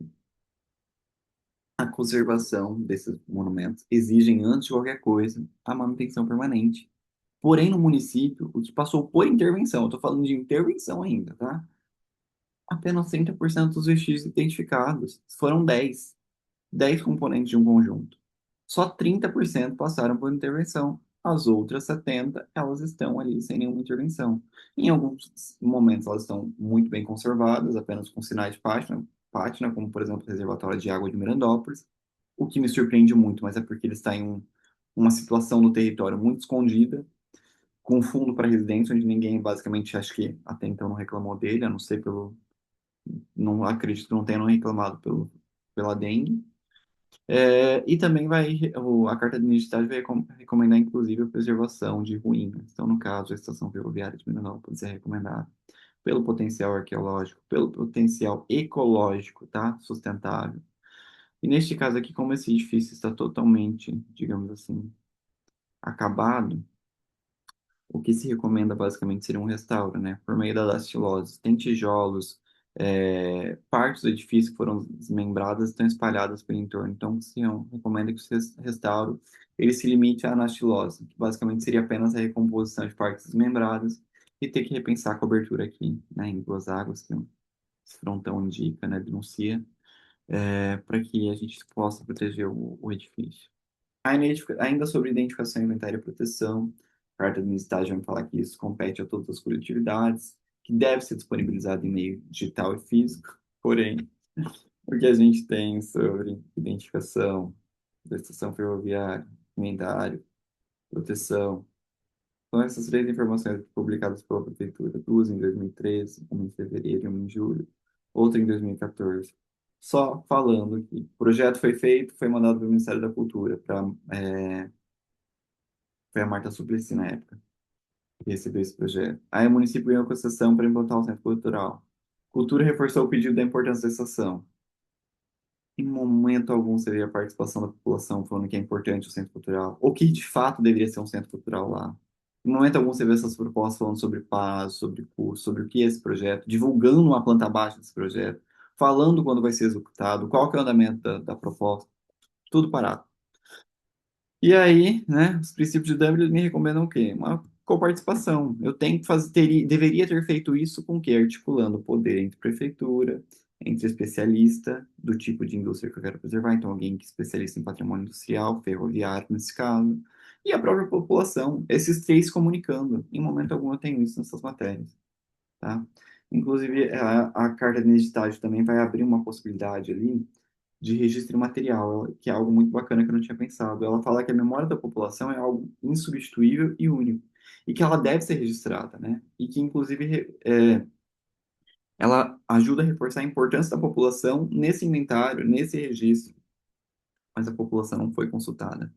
a conservação desses monumentos exigem, antes de qualquer coisa, a manutenção permanente. Porém, no município, o que passou por intervenção, eu estou falando de intervenção ainda, tá? Apenas 30% dos vestígios identificados. Foram 10 componentes de um conjunto. Só 30% passaram por intervenção. As outras 70, elas estão ali sem nenhuma intervenção. Em alguns momentos elas estão muito bem conservadas, apenas com sinais de pátina, como por exemplo o reservatório de água de Mirandópolis, o que me surpreende muito, mas é porque ele está em uma situação no território muito escondida, com fundo para residência, onde ninguém basicamente acho que até então não reclamou dele, a não ser pelo, não acredito que não tenham reclamado pela dengue. E também a carta de identidade vai recomendar, inclusive, a preservação de ruínas. Então, no caso, a estação ferroviária de Miranópolis é recomendada pelo potencial arqueológico, pelo potencial ecológico, tá? Sustentável. E neste caso aqui, como esse edifício está totalmente, digamos assim, acabado, o que se recomenda basicamente seria um restauro, né? Por meio da lastilose. Tem tijolos, partes do edifício que foram desmembradas estão espalhadas pelo entorno. Então, se recomenda que o restauro ele se limite à anastilose, que basicamente seria apenas a recomposição de partes desmembradas e ter que repensar a cobertura aqui, né, em duas águas, que esse frontão indica, né, denuncia, para que a gente possa proteger o edifício. Ainda sobre identificação, inventário e proteção, a Carta do Estágio vai falar que isso compete a todas as coletividades, que deve ser disponibilizado em meio digital e físico. Porém, o que a gente tem sobre identificação da estação ferroviária, inventário, proteção, são essas três informações publicadas pela Prefeitura, duas em 2013, uma em fevereiro e uma em julho, outra em 2014. Só falando que o projeto foi feito, foi mandado para o Ministério da Cultura, foi a Marta Suplicy na época, que recebeu esse projeto. Aí o município ganhou concessão para implantar o centro cultural. Cultura reforçou o pedido da importância da estação. Em momento algum você vê a participação da população falando que é importante o centro cultural, ou que de fato deveria ser um centro cultural lá. Em momento algum você vê essas propostas falando sobre paz, sobre curso, sobre o que é esse projeto, divulgando uma planta baixa desse projeto, falando quando vai ser executado, qual que é o andamento da proposta, tudo parado. E aí, né, os princípios de Dublin me recomendam o quê? Uma coparticipação. Eu tenho que fazer, deveria ter feito isso com o quê? Articulando o poder entre prefeitura, entre especialista do tipo de indústria que eu quero preservar, então alguém que é especialista em patrimônio industrial, ferroviário nesse caso, e a própria população, esses três comunicando. Em momento algum eu tenho isso nessas matérias, tá? Inclusive, a carta de identidade também vai abrir uma possibilidade ali de registro material, que é algo muito bacana que eu não tinha pensado. Ela fala que a memória da população é algo insubstituível e único, e que ela deve ser registrada, né? E que, inclusive, ela ajuda a reforçar a importância da população nesse inventário, nesse registro, mas a população não foi consultada.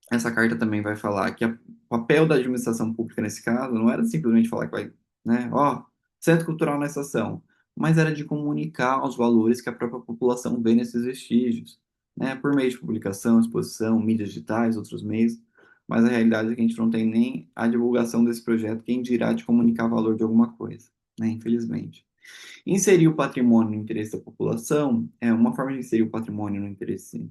Essa carta também vai falar que o papel da administração pública nesse caso não era simplesmente falar que vai, né, ó, centro cultural na estação, mas era de comunicar os valores que a própria população vê nesses vestígios, né, por meio de publicação, exposição, mídias digitais, outros meios, mas a realidade é que a gente não tem nem a divulgação desse projeto, quem dirá de comunicar valor de alguma coisa, né, infelizmente. Inserir o patrimônio no interesse da população é uma forma de inserir o patrimônio no interesse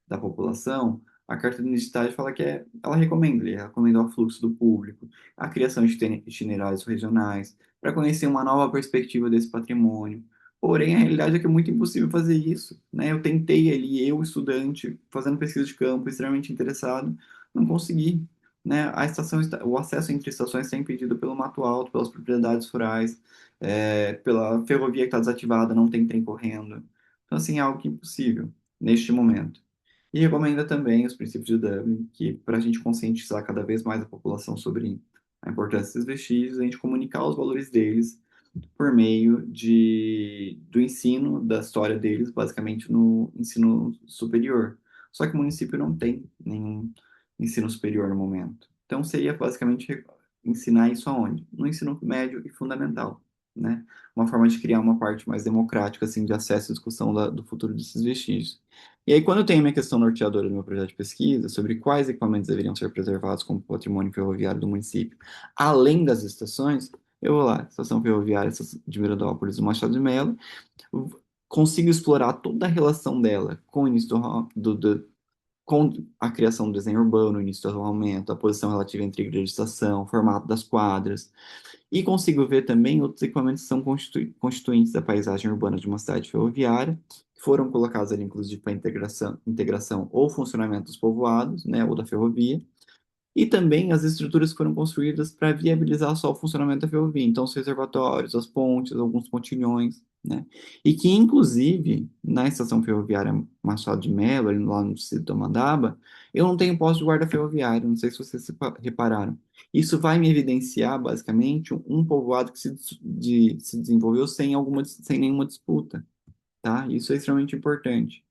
da população. A carta de identidade fala que ela recomenda o fluxo do público, a criação de itinerários regionais, para conhecer uma nova perspectiva desse patrimônio. Porém, a realidade é que é muito impossível fazer isso, né? Eu tentei ali, eu, estudante, fazendo pesquisa de campo, extremamente interessado, não consegui, né? O acesso entre estações está impedido pelo Mato Alto, pelas propriedades rurais, pela ferrovia que está desativada, não tem trem correndo. Então, assim, é algo que é impossível neste momento. E recomenda também os princípios de Dublin, que para a gente conscientizar cada vez mais a população sobre A importância desses vestígios é a gente comunicar os valores deles por meio do ensino da história deles, basicamente no ensino superior. Só que o município não tem nenhum ensino superior no momento. Então seria basicamente ensinar isso aonde? No ensino médio e fundamental, né? Uma forma de criar uma parte mais democrática, assim, de acesso à discussão do futuro desses vestígios. E aí, quando eu tenho a minha questão norteadora do meu projeto de pesquisa sobre quais equipamentos deveriam ser preservados como patrimônio ferroviário do município, além das estações, eu vou lá, Estação Ferroviária de Miranópolis do Machado de Melo, consigo explorar toda a relação dela com o início com a criação do desenho urbano, o início do arruamento, a posição relativa entre igreja e estação, o formato das quadras, e consigo ver também outros equipamentos que são constituintes da paisagem urbana de uma cidade ferroviária, que foram colocados ali, inclusive, para integração ou funcionamento dos povoados, né, ou da ferrovia, e também as estruturas que foram construídas para viabilizar só o funcionamento da ferrovia. Então, os reservatórios, as pontes, alguns pontilhões, né? E que, inclusive, na estação ferroviária Machado de Mello, ali lá no distrito do Mandaba, eu não tenho posto de guarda ferroviário, não sei se vocês repararam. Isso vai me evidenciar, basicamente, um povoado que se desenvolveu sem nenhuma disputa, tá? Isso é extremamente importante.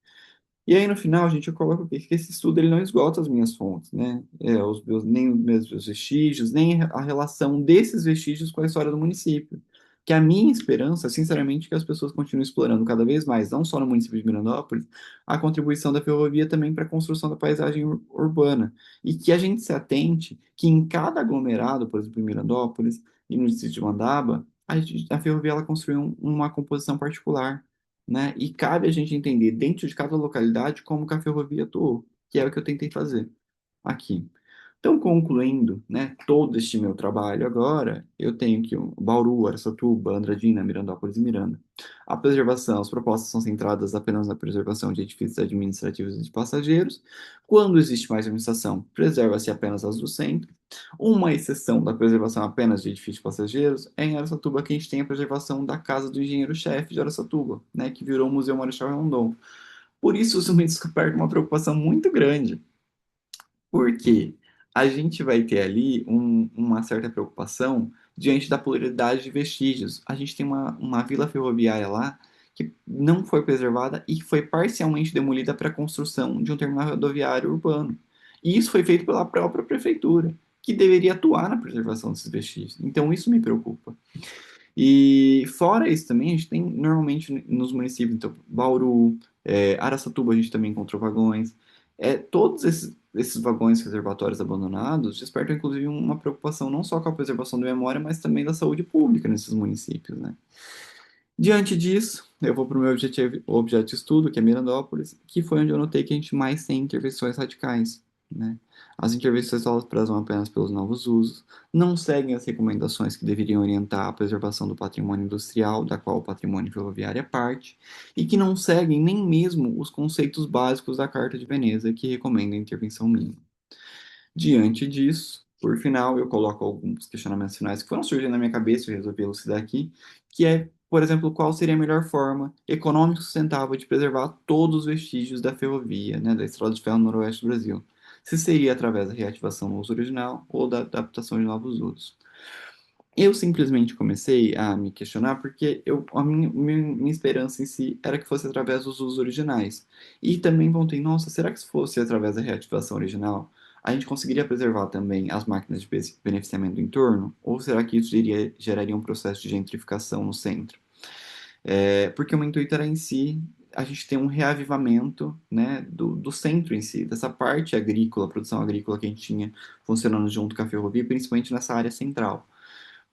E aí, no final, gente, eu coloco aqui que esse estudo ele não esgota as minhas fontes, né? Nem os meus vestígios, nem a relação desses vestígios com a história do município. Que a minha esperança, sinceramente, é que as pessoas continuem explorando cada vez mais, não só no município de Mirandópolis, a contribuição da ferrovia também para a construção da paisagem urbana. E que a gente se atente que em cada aglomerado, por exemplo, em Mirandópolis e no distrito de Mandaba, a ferrovia ela construiu uma composição particular, né? E cabe a gente entender dentro de cada localidade como que a ferrovia atuou, que é o que eu tentei fazer aqui. Então, concluindo, né, todo este meu trabalho agora, eu tenho que o Bauru, Araçatuba, Andradina, Mirandópolis e Miranda. A preservação, as propostas são centradas apenas na preservação de edifícios administrativos e de passageiros. Quando existe mais administração, preserva-se apenas as do centro. Uma exceção da preservação apenas de edifícios de passageiros é em Araçatuba, que a gente tem a preservação da casa do engenheiro-chefe de Araçatuba, né, que virou o Museu Marechal Rondon. Por isso, isso me desperta uma preocupação muito grande, porque a gente vai ter ali uma certa preocupação diante da pluralidade de vestígios. A gente tem uma vila ferroviária lá que não foi preservada e foi parcialmente demolida para a construção de um terminal rodoviário urbano. E isso foi feito pela própria prefeitura, que deveria atuar na preservação desses vestígios. Então, isso me preocupa. E fora isso também, a gente tem normalmente nos municípios, então, Bauru, Araçatuba, a gente também encontrou vagões. Todos esses vagões reservatórios abandonados despertam, inclusive, uma preocupação não só com a preservação da memória, mas também da saúde pública nesses municípios, né? Diante disso, eu vou para o meu objeto de estudo, que é Mirandópolis, que foi onde eu notei que a gente mais tem intervenções radicais, né? As intervenções elas prezam apenas pelos novos usos, não seguem as recomendações que deveriam orientar a preservação do patrimônio industrial, da qual o patrimônio ferroviário é parte, e que não seguem nem mesmo os conceitos básicos da Carta de Veneza, que recomenda a intervenção mínima. Diante disso, por final, eu coloco alguns questionamentos finais que foram surgindo na minha cabeça e resolvi elucidar aqui, que é, por exemplo, qual seria a melhor forma econômica e sustentável de preservar todos os vestígios da ferrovia, né, da Estrada de Ferro no Noroeste do Brasil. Se seria através da reativação no uso original ou da adaptação de novos usos. Eu simplesmente comecei a me questionar porque a minha esperança em si era que fosse através dos usos originais. E também perguntei, nossa, será que se fosse através da reativação original, a gente conseguiria preservar também as máquinas de beneficiamento do entorno? Ou será que isso geraria um processo de gentrificação no centro? Porque o meu intuito era em si a gente ter um reavivamento, né, do centro em si, dessa parte agrícola, produção agrícola que a gente tinha funcionando junto com a ferrovia, principalmente nessa área central.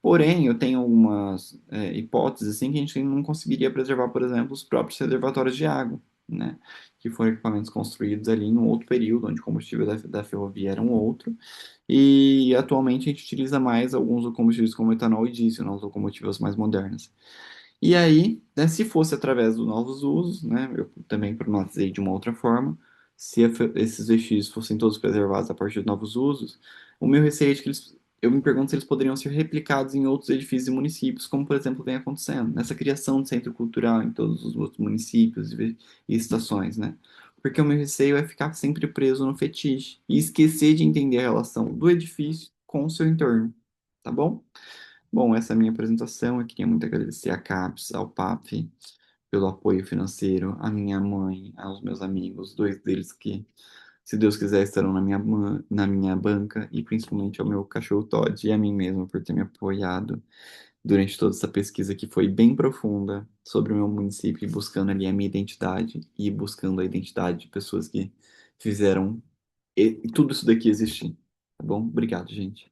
Porém, eu tenho algumas hipóteses assim que a gente não conseguiria preservar, por exemplo, os próprios reservatórios de água, né? Que foram equipamentos construídos ali em um outro período, onde o combustível da ferrovia era um outro. E atualmente a gente utiliza mais alguns combustíveis como etanol e diesel nas locomotivas mais modernas. E aí, né, se fosse através dos novos usos, né? Eu também problematizei de uma outra forma. Se esses vestígios fossem todos preservados a partir de novos usos, o meu receio é de que eu me pergunto se eles poderiam ser replicados em outros edifícios e municípios, como, por exemplo, vem acontecendo, nessa criação de centro cultural em todos os outros municípios e estações, né? Porque o meu receio é ficar sempre preso no fetiche e esquecer de entender a relação do edifício com o seu entorno. tá bom? Bom, essa é a minha apresentação. Eu queria muito agradecer à CAPES, ao PAF, pelo apoio financeiro, à minha mãe, aos meus amigos, dois deles que, se Deus quiser, estarão na minha banca, e principalmente ao meu cachorro Todd e a mim mesmo por ter me apoiado durante toda essa pesquisa que foi bem profunda sobre o meu município, buscando ali a minha identidade e buscando a identidade de pessoas que fizeram tudo isso daqui existir. Tá bom? Obrigado, gente.